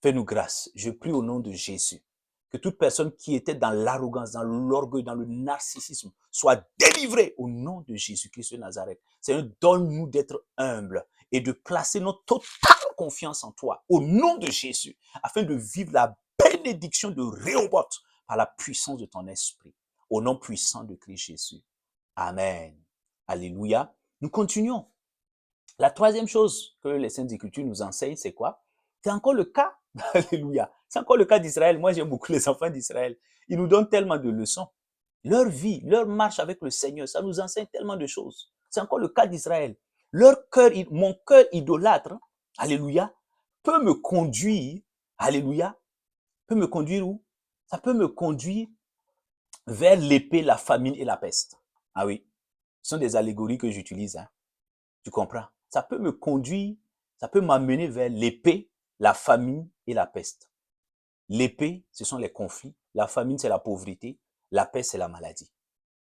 Fais-nous grâce. Je prie au nom de Jésus. Que toute personne qui était dans l'arrogance, dans l'orgueil, dans le narcissisme, soit délivrée au nom de Jésus-Christ de Nazareth. Seigneur, donne-nous d'être humbles et de placer notre totale confiance en toi, au nom de Jésus, afin de vivre la bénédiction de Rehoboth par la puissance de ton esprit. Au nom puissant de Christ Jésus. Amen. Alléluia. Nous continuons. La troisième chose que les Saintes Écritures nous enseignent, c'est quoi? C'est encore le cas, alléluia, c'est encore le cas d'Israël. Moi, j'aime beaucoup les enfants d'Israël. Ils nous donnent tellement de leçons. Leur vie, leur marche avec le Seigneur, ça nous enseigne tellement de choses. C'est encore le cas d'Israël. Leur cœur, mon cœur idolâtre, alléluia, peut me conduire, alléluia, peut me conduire où? Ça peut me conduire vers l'épée, la famine et la peste. Ah oui, ce sont des allégories que j'utilise, hein. Tu comprends? Ça peut me conduire, ça peut m'amener vers l'épée, la famine et la peste. L'épée, ce sont les conflits. La famine, c'est la pauvreté. La peste, c'est la maladie.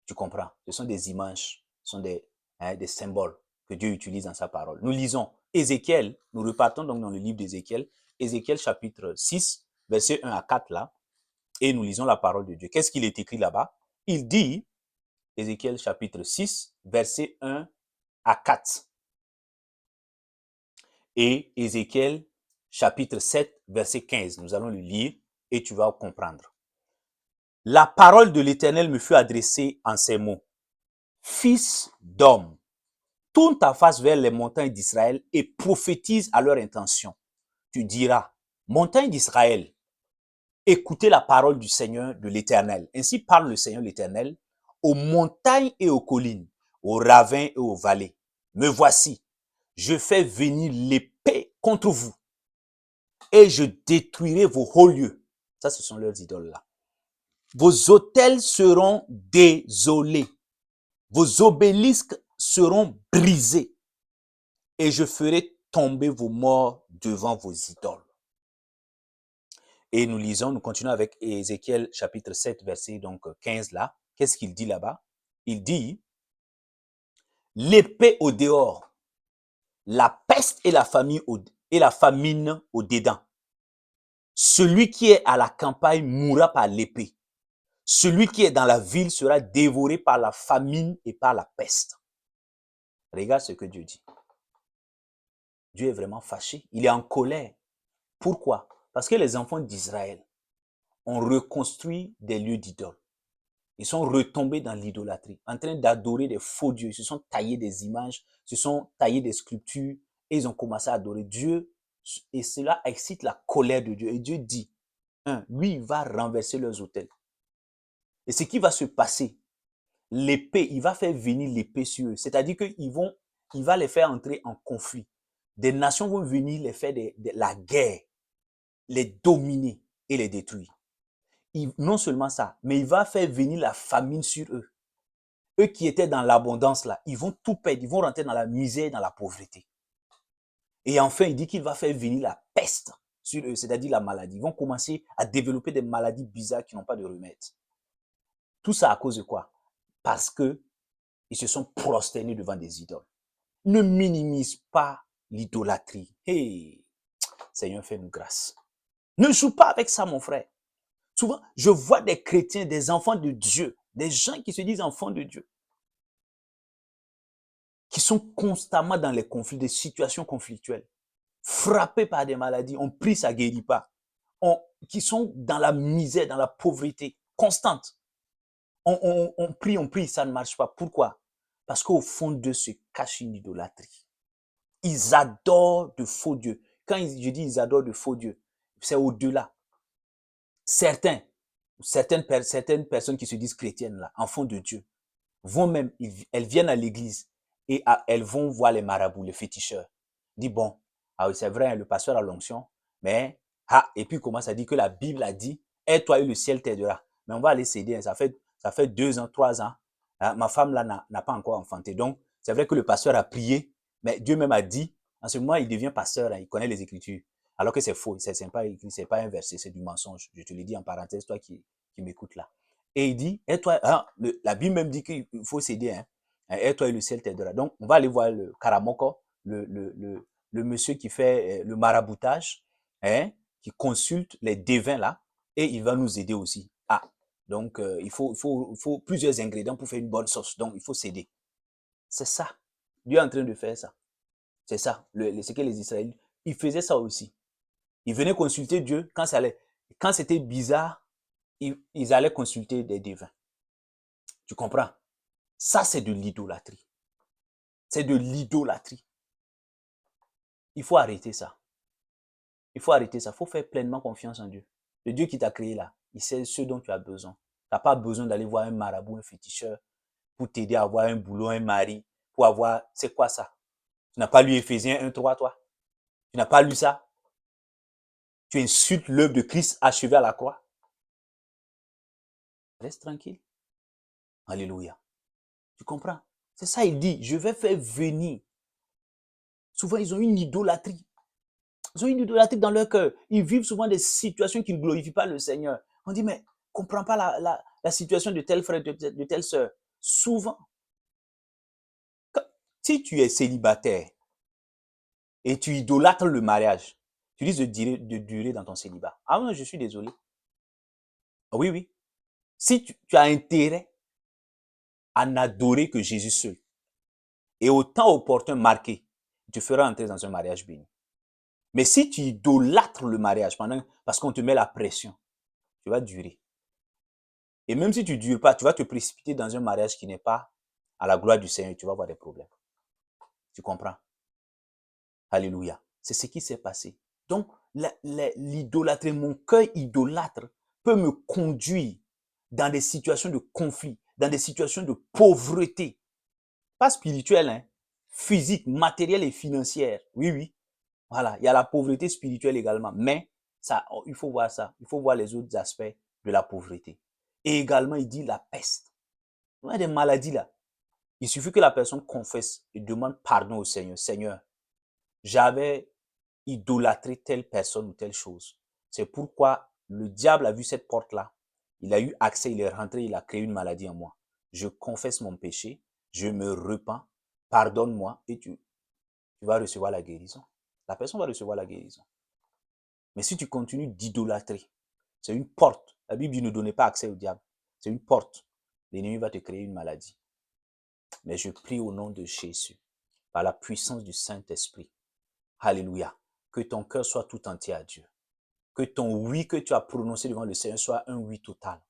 Tu comprends? Ce sont des images, ce sont des symboles que Dieu utilise dans sa parole. Nous lisons Ézéchiel, nous repartons donc dans le livre d'Ézéchiel, Ézéchiel chapitre 6, versets 1 à 4 là, et nous lisons la parole de Dieu. Qu'est-ce qu'il est écrit là-bas? Il dit, Ézéchiel chapitre 6, versets 1 à 4. Et Ézéchiel chapitre 7, verset 15. Nous allons le lire et tu vas comprendre. La parole de l'Éternel me fut adressée en ces mots. Fils d'homme, tourne ta face vers les montagnes d'Israël et prophétise à leur intention. Tu diras, montagnes d'Israël, écoutez la parole du Seigneur de l'Éternel. Ainsi parle le Seigneur l'Éternel aux montagnes et aux collines, aux ravins et aux vallées. Me voici, je fais venir l'épée contre vous et je détruirai vos hauts lieux. Ça, ce sont leurs idoles là. Vos autels seront désolés. Vos obélisques seront brisés. Et je ferai tomber vos morts devant vos idoles. Et nous lisons, nous continuons avec Ézéchiel chapitre 7, verset donc 15 là. Qu'est-ce qu'il dit là-bas? Il dit, l'épée au dehors, la peste et la famine au dedans. Celui qui est à la campagne mourra par l'épée. Celui qui est dans la ville sera dévoré par la famine et par la peste. Regarde ce que Dieu dit. Dieu est vraiment fâché. Il est en colère. Pourquoi? Parce que les enfants d'Israël ont reconstruit des lieux d'idoles. Ils sont retombés dans l'idolâtrie, en train d'adorer des faux dieux. Ils se sont taillés des images, se sont taillés des sculptures et ils ont commencé à adorer Dieu. Et cela excite la colère de Dieu. Et Dieu dit, lui, il va renverser leurs autels. Et ce qui va se passer, l'épée, il va faire venir l'épée sur eux. C'est-à-dire qu'il va les faire entrer en conflit. Des nations vont venir les faire la guerre, les dominer et les détruire. Non seulement ça, mais il va faire venir la famine sur eux. Eux qui étaient dans l'abondance là, ils vont tout perdre, ils vont rentrer dans la misère, dans la pauvreté. Et enfin, il dit qu'il va faire venir la peste sur eux, c'est-à-dire la maladie. Ils vont commencer à développer des maladies bizarres qui n'ont pas de remède. Tout ça à cause de quoi? Parce que ils se sont prosternés devant des idoles. Ne minimise pas l'idolâtrie. Hey, Seigneur, fais-nous grâce. Ne joue pas avec ça, mon frère. Souvent, je vois des chrétiens, des enfants de Dieu, des gens qui se disent enfants de Dieu, qui sont constamment dans les conflits, des situations conflictuelles, frappés par des maladies, on prie, ça ne guérit pas, qui sont dans la misère, dans la pauvreté constante. On prie, ça ne marche pas. Pourquoi? Parce qu'au fond d'eux se cache une idolâtrie. Ils adorent de faux dieux. Quand je dis ils adorent de faux dieux, c'est au-delà. Certaines personnes qui se disent chrétiennes, là, enfants de Dieu, vont même, elles viennent à l'église et elles vont voir les marabouts, les féticheurs. Dit bon, ah oui, c'est vrai, le pasteur a l'onction, mais, et puis il commence à dire que la Bible a dit, aide-toi et le ciel t'aidera. Mais on va aller céder, ça fait 2 ans, 3 ans, ma femme là n'a pas encore enfanté. Donc, c'est vrai que le pasteur a prié, mais Dieu même a dit, en ce moment, il devient pasteur, il connaît les Écritures. Alors que c'est faux, c'est pas écrit, c'est pas un verset, c'est du mensonge. Je te le dis en parenthèse, toi qui m'écoutes là. Et il dit, aide-toi, la Bible même dit qu'il faut s'aider, hein. Aide-toi et le ciel t'aidera. Donc, on va aller voir le Karamoko, le monsieur qui fait le maraboutage, hein, qui consulte les devins là, et il va nous aider aussi. Donc il faut plusieurs ingrédients pour faire une bonne sauce. Donc, il faut s'aider. C'est ça. Dieu est en train de faire ça. C'est ça. Ce que les Israélites, ils faisaient ça aussi. Ils venaient consulter Dieu quand c'était bizarre, ils allaient consulter des devins. Tu comprends? Ça, c'est de l'idolâtrie. C'est de l'idolâtrie. Il faut arrêter ça. Il faut arrêter ça. Il faut faire pleinement confiance en Dieu. Le Dieu qui t'a créé là, il sait ce dont tu as besoin. Tu n'as pas besoin d'aller voir un marabout, un féticheur pour t'aider à avoir un boulot, un mari, pour avoir... C'est quoi ça? Tu n'as pas lu Éphésiens 1:3, toi? Tu n'as pas lu ça? Tu insultes l'œuvre de Christ achevée à la croix? Reste tranquille. Alléluia. Tu comprends? C'est ça, il dit, je vais faire venir. Souvent, ils ont une idolâtrie. Ils ont une idolâtrie dans leur cœur. Ils vivent souvent des situations qui ne glorifient pas le Seigneur. On dit, mais comprends pas la situation de tel frère, de telle sœur. Souvent, si tu es célibataire et tu idolâtres le mariage, tu risques de durer dans ton célibat. Ah non, je suis désolé. Oui, oui. Si tu as intérêt à n'adorer que Jésus seul, et au temps opportun marqué, tu feras entrer dans un mariage béni. Mais si tu idolâtres le mariage parce qu'on te met la pression, tu vas durer. Et même si tu ne dures pas, tu vas te précipiter dans un mariage qui n'est pas à la gloire du Seigneur, tu vas avoir des problèmes. Tu comprends? Alléluia. C'est ce qui s'est passé. Donc, l'idolâtrie, mon cœur idolâtre peut me conduire dans des situations de conflit, dans des situations de pauvreté. Pas spirituelle, hein? Physique, matérielle et financière. Oui, oui. Voilà, il y a la pauvreté spirituelle également. Mais ça, il faut voir ça. Il faut voir les autres aspects de la pauvreté. Et également, il dit la peste. Il y a des maladies là. Il suffit que la personne confesse et demande pardon au Seigneur. Seigneur, j'avais idolâtré telle personne ou telle chose. C'est pourquoi le diable a vu cette porte-là. Il a eu accès, il est rentré, il a créé une maladie en moi. Je confesse mon péché, je me repens, pardonne-moi et tu vas recevoir la guérison. La personne va recevoir la guérison. Mais si tu continues d'idolâtrer, c'est une porte. La Bible dit ne donnez pas accès au diable. C'est une porte. L'ennemi va te créer une maladie. Mais je prie au nom de Jésus, par la puissance du Saint-Esprit. Alléluia. Que ton cœur soit tout entier à Dieu. Que ton oui que tu as prononcé devant le Seigneur soit un oui total.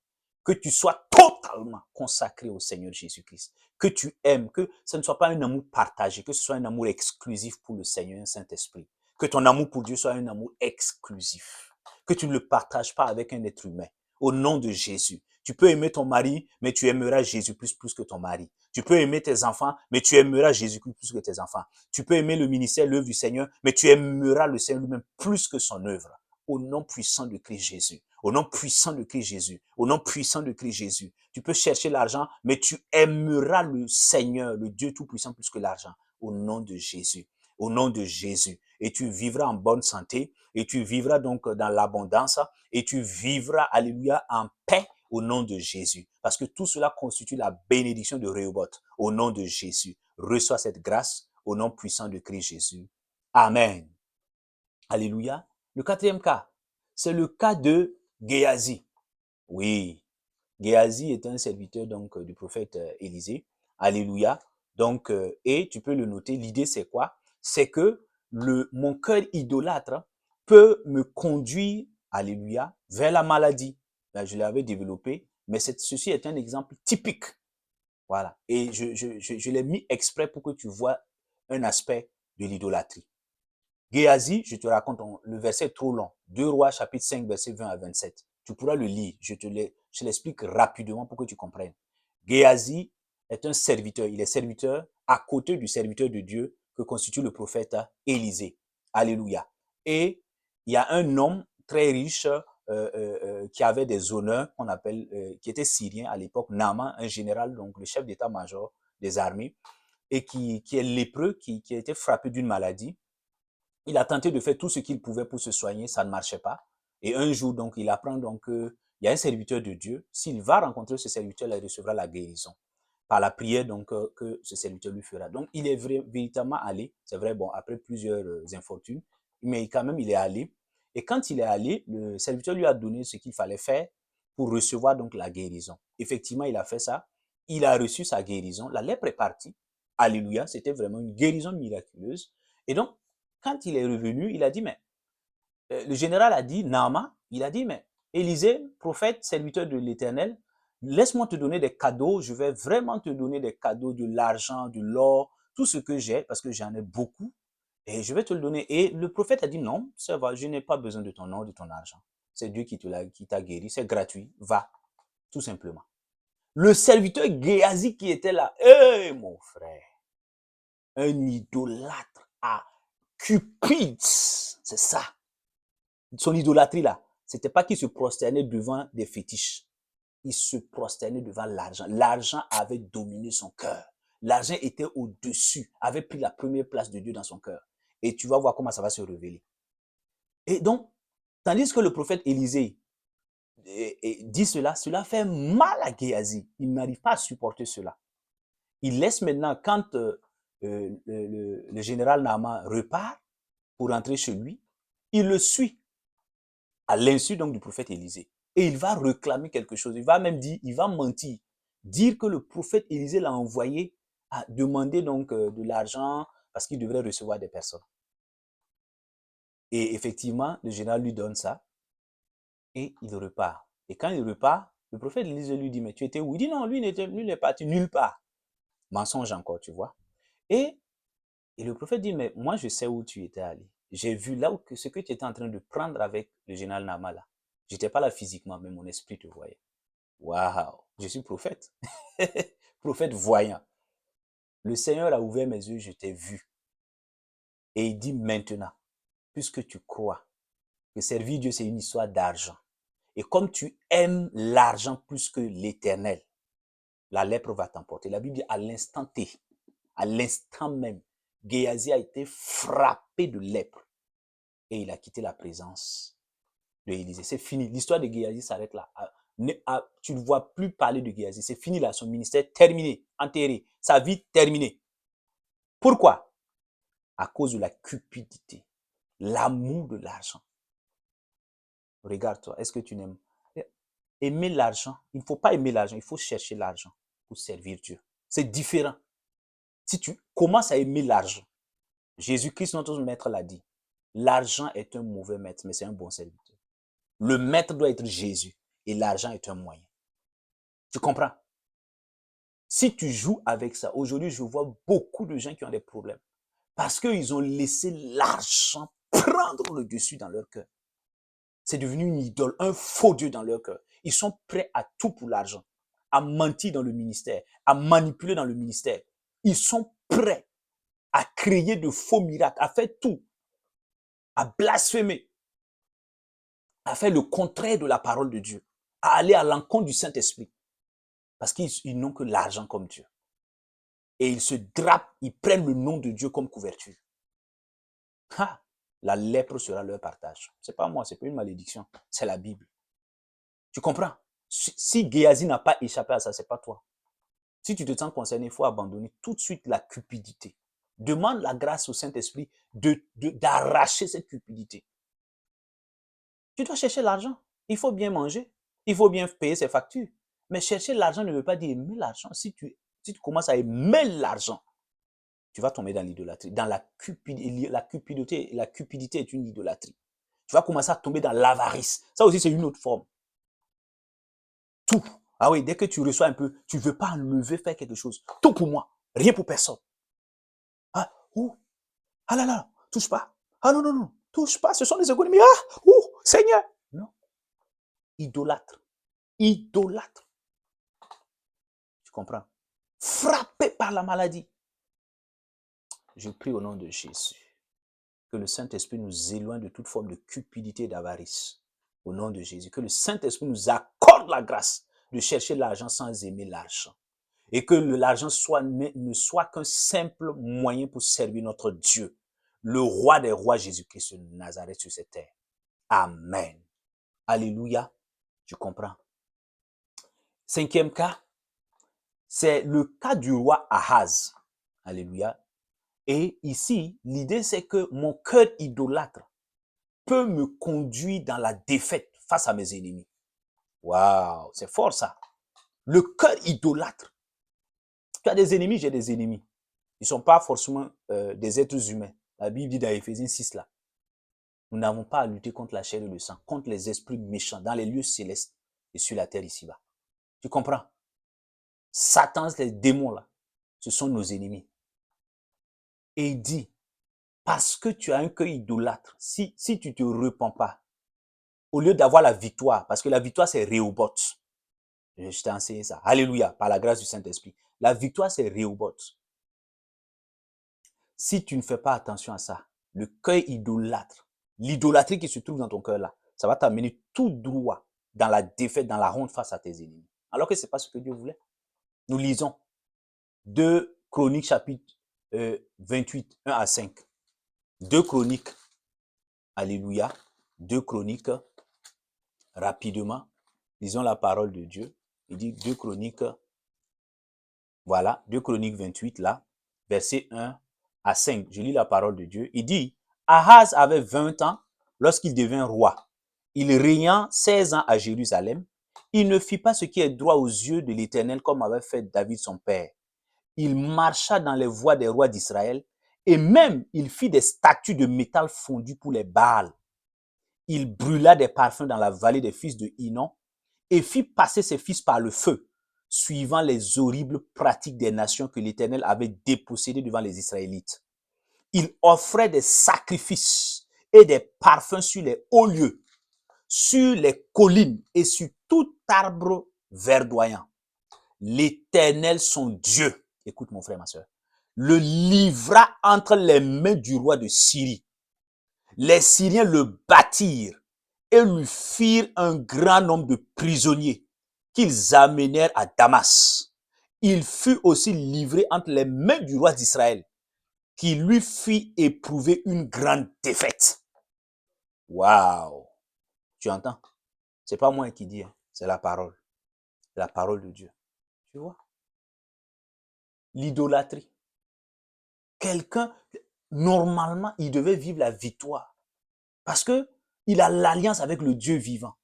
Que tu sois totalement consacré au Seigneur Jésus-Christ. Que tu aimes, que ce ne soit pas un amour partagé, que ce soit un amour exclusif pour le Seigneur et le Saint-Esprit. Que ton amour pour Dieu soit un amour exclusif. Que tu ne le partages pas avec un être humain. Au nom de Jésus. Tu peux aimer ton mari, mais tu aimeras Jésus plus que ton mari. Tu peux aimer tes enfants, mais tu aimeras Jésus plus que tes enfants. Tu peux aimer le ministère, l'œuvre du Seigneur, mais tu aimeras le Seigneur lui-même plus que son œuvre. Au nom puissant de Christ Jésus. Au nom puissant de Christ Jésus. Au nom puissant de Christ Jésus. Tu peux chercher l'argent, mais tu aimeras le Seigneur, le Dieu Tout-Puissant plus que l'argent. Au nom de Jésus. Au nom de Jésus. Et tu vivras en bonne santé. Et tu vivras donc dans l'abondance. Et tu vivras, alléluia, en paix au nom de Jésus. Parce que tout cela constitue la bénédiction de Rehoboth. Au nom de Jésus. Reçois cette grâce au nom puissant de Christ Jésus. Amen. Alléluia. Le quatrième cas, c'est le cas de Géasi. Oui, Géasi est un serviteur donc du prophète Élisée. Alléluia. Donc, et tu peux le noter, l'idée c'est quoi? C'est que mon cœur idolâtre peut me conduire, alléluia, vers la maladie. Là, je l'avais développé, mais ceci est un exemple typique Voilà. Et je l'ai mis exprès pour que tu vois un aspect de l'idolâtrie. Géasi, je te raconte, le verset est trop long. 2 Rois, chapitre 5, verset 20 à 27. Tu pourras le lire. Je l'explique rapidement pour que tu comprennes. Géasi est un serviteur. Il est serviteur à côté du serviteur de Dieu que constitue le prophète Élisée. Alléluia. Et il y a un homme très riche qui avait des honneurs qu'on appelle, qui était syrien à l'époque, Naaman, un général, donc le chef d'état-major des armées, et qui est lépreux, qui a été frappé d'une maladie. Il a tenté de faire tout ce qu'il pouvait pour se soigner, ça ne marchait pas. Et un jour, donc, il apprend donc qu'il y a un serviteur de Dieu. S'il va rencontrer ce serviteur, il recevra la guérison. Par la prière, donc, que ce serviteur lui fera. Donc, il est véritablement allé. C'est vrai, bon, après plusieurs infortunes, mais quand même, il est allé. Et quand il est allé, le serviteur lui a donné ce qu'il fallait faire pour recevoir donc la guérison. Effectivement, il a fait ça. Il a reçu sa guérison. La lèpre est partie. Alléluia. C'était vraiment une guérison miraculeuse. Et donc, quand il est revenu, il a dit, mais le général a dit, Naaman, il a dit, mais Élisée, prophète, serviteur de l'Éternel, laisse-moi te donner des cadeaux, je vais vraiment te donner des cadeaux, de l'argent, de l'or, tout ce que j'ai, parce que j'en ai beaucoup, et je vais te le donner. Et le prophète a dit, non, ça va, je n'ai pas besoin de ton or, de ton argent. C'est Dieu qui t'a guéri, c'est gratuit, va, tout simplement. Le serviteur Géasi qui était là, hé, mon frère, un idolâtre à Cupide, c'est ça. Son idolâtrie là, c'était pas qu'il se prosternait devant des fétiches. Il se prosternait devant l'argent. L'argent avait dominé son cœur. L'argent était au-dessus, avait pris la première place de Dieu dans son cœur. Et tu vas voir comment ça va se révéler. Et donc, tandis que le prophète Élisée dit cela, cela fait mal à Géasi. Il n'arrive pas à supporter cela. Il laisse maintenant, quand le général Naaman repart pour rentrer chez lui, il le suit à l'insu donc du prophète Élisée. Et il va réclamer quelque chose. Il va même dire, il va mentir. Dire que le prophète Élisée l'a envoyé à demander donc de l'argent parce qu'il devrait recevoir des personnes. Et effectivement, le général lui donne ça et il repart. Et quand il repart, le prophète Élisée lui dit, mais tu étais où? Il dit non, lui n'est parti nulle part. Mensonge encore, tu vois. Et le prophète dit, mais moi je sais où tu étais allé. J'ai vu là où ce que tu étais en train de prendre avec le général Naaman là. Je n'étais pas là physiquement, mais mon esprit te voyait. Waouh, je suis prophète. Prophète voyant. Le Seigneur a ouvert mes yeux, je t'ai vu. Et il dit maintenant, puisque tu crois que servir Dieu, c'est une histoire d'argent. Et comme tu aimes l'argent plus que l'éternel, la lèpre va t'emporter. La Bible dit à l'instant T, à l'instant même, Géasi a été frappé de lèpre. Et il a quitté la présence de Élisée. C'est fini. L'histoire de Géasi s'arrête là. Tu ne vois plus parler de Géasi. C'est fini là. Son ministère terminé, enterré. Sa vie terminée. Pourquoi? À cause de la cupidité. L'amour de l'argent. Regarde-toi. Est-ce que tu n'aimes? Aimer l'argent. Il ne faut pas aimer l'argent. Il faut chercher l'argent pour servir Dieu. C'est différent. Si tu commences à aimer l'argent, Jésus-Christ, notre maître, l'a dit. L'argent est un mauvais maître, mais c'est un bon serviteur. Le maître doit être Jésus et l'argent est un moyen. Tu comprends? Si tu joues avec ça, aujourd'hui, je vois beaucoup de gens qui ont des problèmes parce qu'ils ont laissé l'argent prendre le dessus dans leur cœur. C'est devenu une idole, un faux Dieu dans leur cœur. Ils sont prêts à tout pour l'argent, à mentir dans le ministère, à manipuler dans le ministère. Ils sont prêts à créer de faux miracles, à faire tout, à blasphémer, à faire le contraire de la parole de Dieu, à aller à l'encontre du Saint-Esprit. Parce qu'ils n'ont que l'argent comme Dieu. Et ils se drapent, ils prennent le nom de Dieu comme couverture. Ha! La lèpre sera leur partage. C'est pas moi, c'est pas une malédiction, c'est la Bible. Tu comprends? Si Géasi n'a pas échappé à ça, c'est pas toi. Si tu te sens concerné, il faut abandonner tout de suite la cupidité. Demande la grâce au Saint-Esprit d'arracher cette cupidité. Tu dois chercher l'argent. Il faut bien manger. Il faut bien payer ses factures. Mais chercher l'argent ne veut pas dire aimer l'argent. Si tu commences à aimer l'argent, tu vas tomber dans l'idolâtrie, dans la cupidité. La cupidité est une idolâtrie. Tu vas commencer à tomber dans l'avarice. Ça aussi, c'est une autre forme. Tout. Ah oui, dès que tu reçois un peu, tu ne veux pas enlever, faire quelque chose. Tout pour moi, rien pour personne. Ah, ouh, ah là là, touche pas. Ah non, non, non, touche pas, ce sont des économies. Ah, ouh, Seigneur. Non, idolâtre, idolâtre. Tu comprends? Frappé par la maladie. Je prie au nom de Jésus que le Saint-Esprit nous éloigne de toute forme de cupidité et d'avarice. Au nom de Jésus, que le Saint-Esprit nous accorde la grâce de chercher l'argent sans aimer l'argent. Et que l'argent ne soit qu'un simple moyen pour servir notre Dieu, le roi des rois Jésus-Christ de Nazareth sur cette terre. Amen. Alléluia. Tu comprends? Cinquième cas, c'est le cas du roi Ahaz. Alléluia. Et ici, l'idée c'est que mon cœur idolâtre peut me conduire dans la défaite face à mes ennemis. Waouh, c'est fort ça. Le cœur idolâtre. Tu as des ennemis, j'ai des ennemis. Ils ne sont pas forcément des êtres humains. La Bible dit dans Éphésiens 6 là, nous n'avons pas à lutter contre la chair et le sang, contre les esprits méchants dans les lieux célestes et sur la terre ici-bas. Tu comprends? Satan, les démons là, ce sont nos ennemis. Et il dit, parce que tu as un cœur idolâtre, si tu ne te repens pas, au lieu d'avoir la victoire, parce que la victoire c'est Rehoboth. Je t'ai enseigné ça. Alléluia, par la grâce du Saint-Esprit. La victoire c'est Rehoboth. Si tu ne fais pas attention à ça, le cœur idolâtre, l'idolâtrie qui se trouve dans ton cœur là, ça va t'amener tout droit dans la défaite, dans la honte face à tes ennemis. Alors que ce n'est pas ce que Dieu voulait. Nous lisons 2 Chroniques chapitre 28, 1 à 5. 2 Chroniques, alléluia, 2 Chroniques, rapidement, lisons la parole de Dieu. Il dit 2 Chroniques, voilà, 2 Chroniques 28 là, verset 1 à 5. Je lis la parole de Dieu. Il dit, Ahaz avait 20 ans lorsqu'il devint roi. Il régna 16 ans à Jérusalem. Il ne fit pas ce qui est droit aux yeux de l'Éternel comme avait fait David son père. Il marcha dans les voies des rois d'Israël et même il fit des statues de métal fondu pour les Baals. Il brûla des parfums dans la vallée des fils de Hinnom et fit passer ses fils par le feu, suivant les horribles pratiques des nations que l'Éternel avait dépossédées devant les Israélites. Il offrait des sacrifices et des parfums sur les hauts lieux, sur les collines et sur tout arbre verdoyant. L'Éternel, son Dieu, écoute mon frère, ma soeur, le livra entre les mains du roi de Syrie. Les Syriens le battirent et lui firent un grand nombre de prisonniers qu'ils amenèrent à Damas. Il fut aussi livré entre les mains du roi d'Israël, qui lui fit éprouver une grande défaite. Waouh! Tu entends? C'est pas moi qui dis, hein, c'est la parole de Dieu. Tu vois? L'idolâtrie. Quelqu'un, normalement, il devait vivre la victoire parce que il a l'alliance avec le Dieu vivant.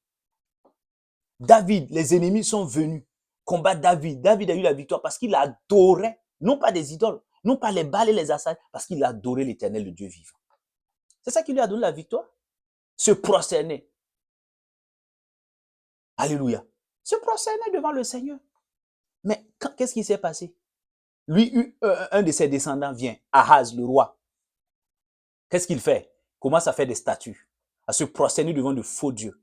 David, les ennemis sont venus combattre David. David a eu la victoire parce qu'il adorait, non pas des idoles, non pas les Baals et les Assad, parce qu'il adorait l'Éternel, le Dieu vivant. C'est ça qui lui a donné la victoire. Se prosterner. Alléluia. Se prosterner devant le Seigneur. Mais qu'est-ce qui s'est passé? Lui, un de ses descendants vient, Ahaz, le roi. Qu'est-ce qu'il fait? Il commence à faire des statues, à se prosterner devant de faux dieux.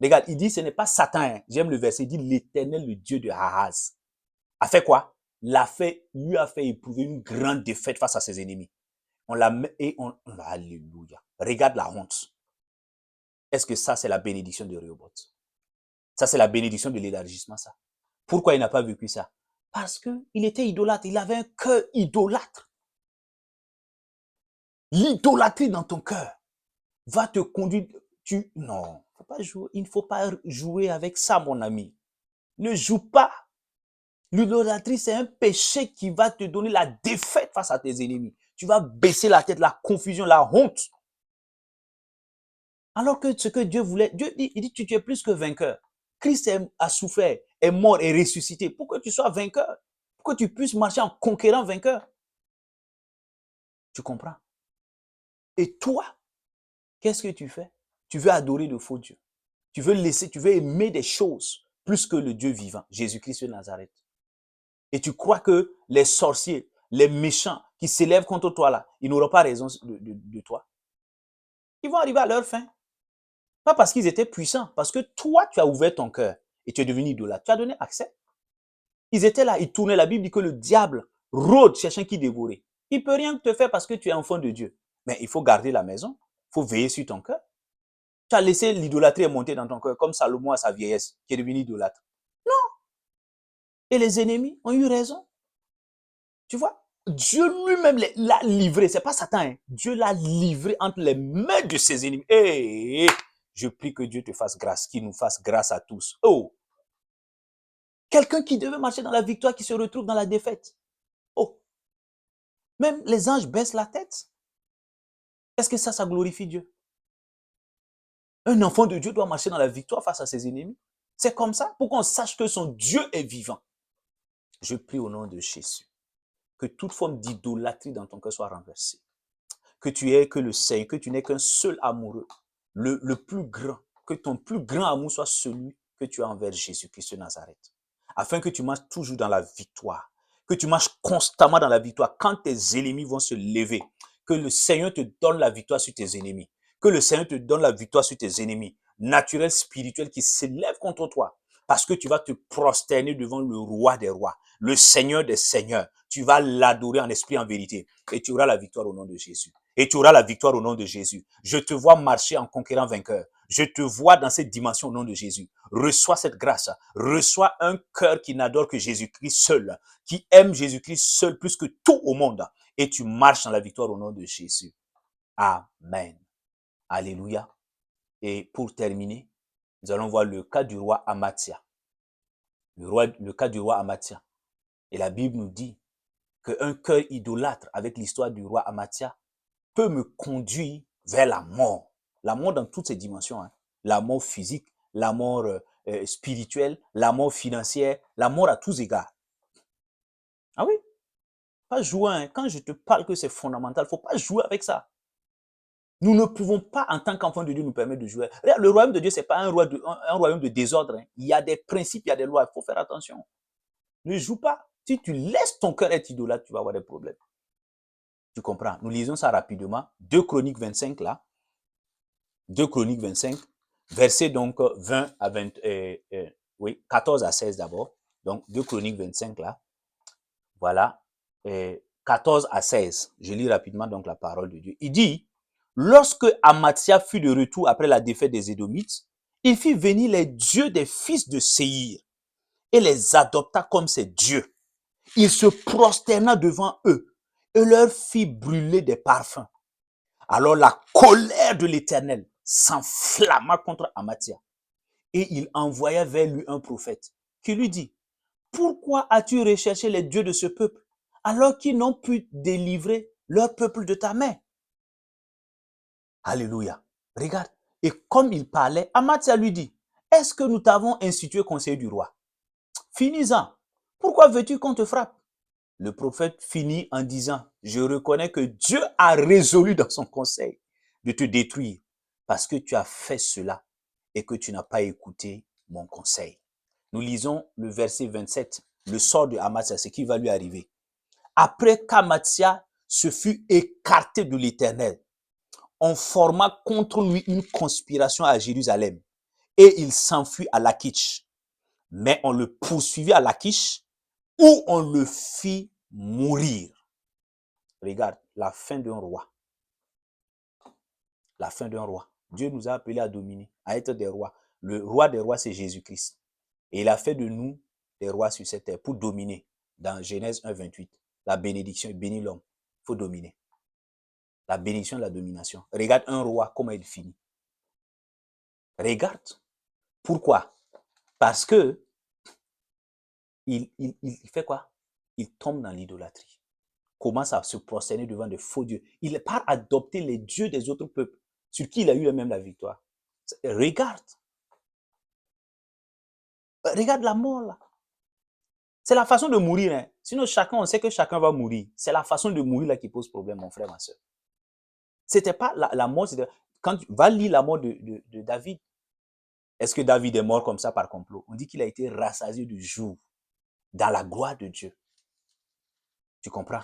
Regarde, il dit, ce n'est pas Satan, hein. J'aime le verset, il dit, l'Éternel, le Dieu de Ahaz, a fait quoi? Lui a fait éprouver une grande défaite face à ses ennemis. On l'a et alléluia. Regarde la honte. Est-ce que ça, c'est la bénédiction de Rehoboth? Ça, c'est la bénédiction de l'élargissement, ça. Pourquoi il n'a pas vécu ça? Parce qu'il était idolâtre. Il avait un cœur idolâtre. L'idolâtrie dans ton cœur va te conduire. Non, faut pas jouer. Il ne faut pas jouer avec ça, mon ami. Ne joue pas. L'idolâtrie, c'est un péché qui va te donner la défaite face à tes ennemis. Tu vas baisser la tête, la confusion, la honte. Alors que ce que Dieu voulait, Dieu dit, il dit, tu es plus que vainqueur. Christ a souffert, est mort et ressuscité pour que tu sois vainqueur. Pour que tu puisses marcher en conquérant vainqueur. Tu comprends? Et toi, qu'est-ce que tu fais? Tu veux adorer de faux dieux. Tu veux aimer des choses plus que le Dieu vivant, Jésus-Christ de Nazareth. Et tu crois que les sorciers, les méchants qui s'élèvent contre toi là, ils n'auront pas raison de toi. Ils vont arriver à leur fin. Pas parce qu'ils étaient puissants, parce que toi, tu as ouvert ton cœur et tu es devenu idolâtre. Tu as donné accès. Ils étaient là, ils tournaient. La Bible dit que le diable rôde cherchant qui dévorer. Il ne peut rien te faire parce que tu es enfant de Dieu. Mais il faut garder la maison. Il faut veiller sur ton cœur. Tu as laissé l'idolâtrie monter dans ton cœur, comme Salomon à sa vieillesse, qui est devenu idolâtre. Non. Et les ennemis ont eu raison. Tu vois, Dieu lui-même l'a livré. Ce n'est pas Satan. Hein. Dieu l'a livré entre les mains de ses ennemis. Hey, je prie que Dieu te fasse grâce, qu'il nous fasse grâce à tous. Oh, quelqu'un qui devait marcher dans la victoire, qui se retrouve dans la défaite. Oh, même les anges baissent la tête. Est-ce que ça glorifie Dieu? Un enfant de Dieu doit marcher dans la victoire face à ses ennemis. C'est comme ça pour qu'on sache que son Dieu est vivant. Je prie au nom de Jésus que toute forme d'idolâtrie dans ton cœur soit renversée. Que tu aies que le Seigneur, que tu n'aies qu'un seul amoureux, le plus grand, que ton plus grand amour soit celui que tu as envers Jésus-Christ de Nazareth. Afin que tu marches toujours dans la victoire, que tu marches constamment dans la victoire. Quand tes ennemis vont se lever, que le Seigneur te donne la victoire sur tes ennemis. Que le Seigneur te donne la victoire sur tes ennemis, naturels, spirituels, qui s'élèvent contre toi. Parce que tu vas te prosterner devant le roi des rois, le Seigneur des seigneurs. Tu vas l'adorer en esprit, en vérité. Et tu auras la victoire au nom de Jésus. Et tu auras la victoire au nom de Jésus. Je te vois marcher en conquérant vainqueur. Je te vois dans cette dimension au nom de Jésus. Reçois cette grâce. Reçois un cœur qui n'adore que Jésus-Christ seul, qui aime Jésus-Christ seul plus que tout au monde. Et tu marches dans la victoire au nom de Jésus. Amen. Alléluia. Et pour terminer, nous allons voir le cas du roi Amathia. Le cas du roi Amathia. Et la Bible nous dit qu'un cœur idolâtre avec l'histoire du roi Amathia peut me conduire vers la mort. La mort dans toutes ses dimensions. Hein. La mort physique, la mort spirituelle, la mort financière, la mort à tous égards. Ah oui, pas jouer. Hein. Quand je te parle que c'est fondamental, il ne faut pas jouer avec ça. Nous ne pouvons pas, en tant qu'enfants de Dieu, nous permettre de jouer. Regarde, le royaume de Dieu, ce n'est pas un royaume de désordre. Hein. Il y a des principes, il y a des lois. Il faut faire attention. Ne joue pas. Si tu laisses ton cœur être idolâtre, tu vas avoir des problèmes. Tu comprends? Nous lisons ça rapidement. 2 Chroniques 25, là. 2 Chroniques 25, verset donc 20 à 20, oui, 14 à 16 d'abord. Donc, 2 Chroniques 25, là. Voilà. 14 à 16. Je lis rapidement donc la parole de Dieu. Il dit, lorsque Amathia fut de retour après la défaite des Édomites, il fit venir les dieux des fils de Séhir et les adopta comme ses dieux. Il se prosterna devant eux et leur fit brûler des parfums. Alors la colère de l'Éternel s'enflamma contre Amathia et il envoya vers lui un prophète qui lui dit, pourquoi as-tu recherché les dieux de ce peuple alors qu'ils n'ont pu délivrer leur peuple de ta main? Alléluia. Regarde. Et comme il parlait, Amathia lui dit, est-ce que nous t'avons institué conseiller du roi? Finis-en. Pourquoi veux-tu qu'on te frappe? Le prophète finit en disant, je reconnais que Dieu a résolu dans son conseil de te détruire parce que tu as fait cela et que tu n'as pas écouté mon conseil. Nous lisons le verset 27, le sort de Amathia, ce qui va lui arriver. Après qu'Amathia se fut écarté de l'Éternel, on forma contre lui une conspiration à Jérusalem et il s'enfuit à Lachish. Mais on le poursuivit à Lachish où on le fit mourir. Regarde, la fin d'un roi. La fin d'un roi. Dieu nous a appelés à dominer, à être des rois. Le roi des rois, c'est Jésus-Christ. Et il a fait de nous des rois sur cette terre pour dominer. Dans Genèse 1, 28, la bénédiction, il bénit l'homme. Il faut dominer. La bénédiction de la domination. Regarde un roi, comment il finit. Regarde. Pourquoi? Parce que il fait quoi? Il tombe dans l'idolâtrie. Commence à se prosterner devant de faux dieux. Il part adopter les dieux des autres peuples, sur qui il a eu même la victoire. Regarde. Regarde la mort là. C'est la façon de mourir. Hein. Sinon, on sait que chacun va mourir. C'est la façon de mourir là qui pose problème, mon frère, ma soeur. C'était pas la mort, c'était... Quand tu vas lire la mort de David, Est-ce que David est mort comme ça par complot? On dit qu'il a été rassasié du jour dans la gloire de Dieu. Tu comprends?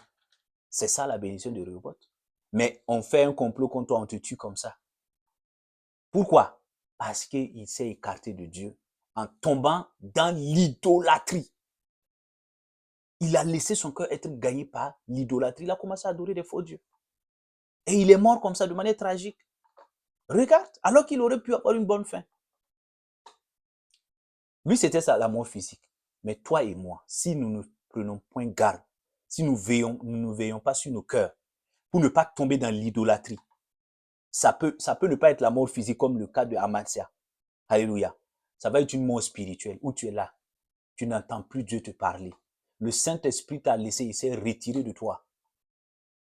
C'est ça la bénédiction de Rehoboth. Mais on fait un complot contre toi, on te tue comme ça. Pourquoi? Parce qu'il s'est écarté de Dieu en tombant dans l'idolâtrie. Il a laissé son cœur être gagné par l'idolâtrie. Il a commencé à adorer des faux dieux. Et il est mort comme ça de manière tragique. Regarde, alors qu'il aurait pu avoir une bonne fin. Lui, c'était ça, la mort physique. Mais toi et moi, si nous ne prenons point garde, si nous ne veillons pas sur nos cœurs, pour ne pas tomber dans l'idolâtrie, ça peut ne pas être la mort physique comme le cas de Amasia. Alléluia. Ça va être une mort spirituelle où tu es là. Tu n'entends plus Dieu te parler. Le Saint-Esprit t'a laissé, il s'est retiré de toi.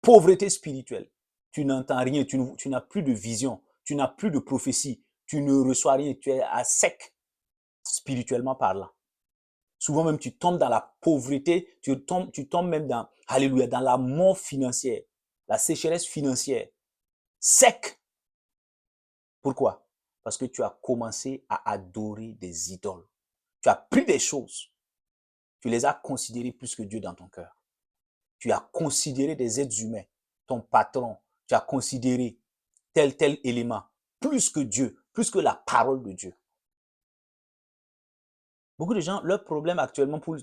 Pauvreté spirituelle. Tu n'entends rien, tu n'as plus de vision, tu n'as plus de prophétie, tu ne reçois rien, tu es à sec, spirituellement parlant. Souvent même, tu tombes dans la pauvreté, tu tombes même dans, alléluia, dans la mort financière, la sécheresse financière. Sec. Pourquoi? Parce que tu as commencé à adorer des idoles. Tu as pris des choses. Tu les as considérées plus que Dieu dans ton cœur. Tu as considéré des êtres humains, ton patron. Tu as considéré tel élément plus que Dieu, plus que la parole de Dieu. Beaucoup de gens, leur problème actuellement pour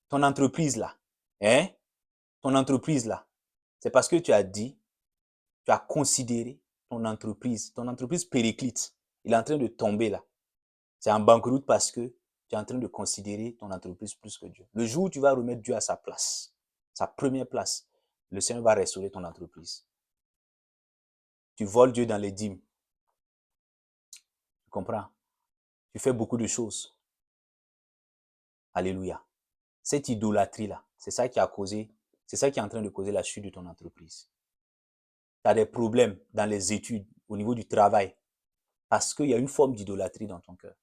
ton entreprise là, hein, ton entreprise là, c'est parce que tu as dit, tu as considéré ton entreprise périclite. Il est en train de tomber là. C'est en banqueroute parce que tu es en train de considérer ton entreprise plus que Dieu. Le jour où tu vas remettre Dieu à sa place, sa première place, le Seigneur va restaurer ton entreprise. Tu voles Dieu dans les dîmes. Tu comprends? Tu fais beaucoup de choses. Alléluia. Cette idolâtrie-là, c'est ça qui est en train de causer la chute de ton entreprise. Tu as des problèmes dans les études, au niveau du travail, parce qu'il y a une forme d'idolâtrie dans ton cœur.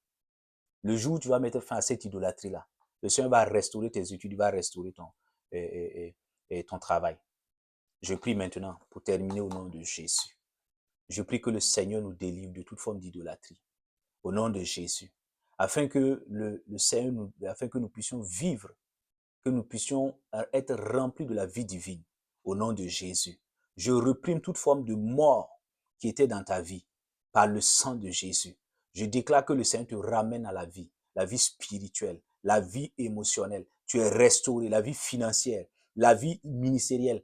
Le jour où tu vas mettre fin à cette idolâtrie-là, le Seigneur va restaurer tes études, il va restaurer ton travail. Je prie maintenant pour terminer au nom de Jésus. Je prie que le Seigneur nous délivre de toute forme d'idolâtrie. Au nom de Jésus. Afin que afin que nous puissions vivre, que nous puissions être remplis de la vie divine. Au nom de Jésus. Je reprime toute forme de mort qui était dans ta vie par le sang de Jésus. Je déclare que le Seigneur te ramène à la vie spirituelle, la vie émotionnelle. Tu es restauré, la vie financière, la vie ministérielle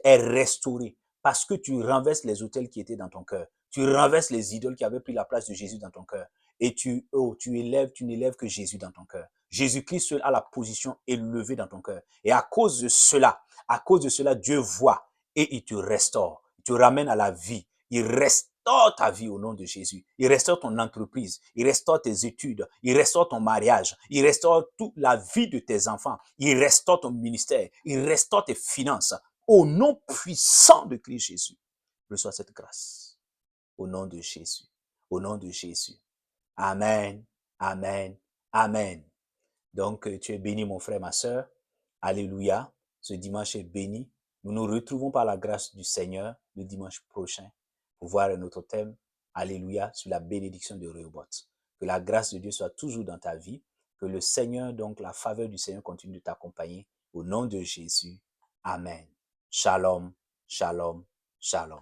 est restaurée parce que tu renverses les autels qui étaient dans ton cœur. Tu renverses les idoles qui avaient pris la place de Jésus dans ton cœur. Et tu n'élèves que Jésus dans ton cœur. Jésus-Christ seul a la position élevée dans ton cœur. Et à cause de cela, Dieu voit et il te restaure. Il te ramène à la vie. Il restaure ta vie au nom de Jésus. Il restaure ton entreprise. Il restaure tes études. Il restaure ton mariage. Il restaure toute la vie de tes enfants. Il restaure ton ministère. Il restaure tes finances. Au nom puissant de Christ Jésus, reçois cette grâce. Au nom de Jésus. Au nom de Jésus. Amen. Amen. Amen. Donc, tu es béni, mon frère, ma sœur. Alléluia. Ce dimanche est béni. Nous nous retrouvons par la grâce du Seigneur le dimanche prochain pour voir un autre thème. Alléluia. Sur la bénédiction de Rehoboth. Que la grâce de Dieu soit toujours dans ta vie. Que le Seigneur, donc la faveur du Seigneur continue de t'accompagner. Au nom de Jésus. Amen. Shalom. Shalom. Shalom.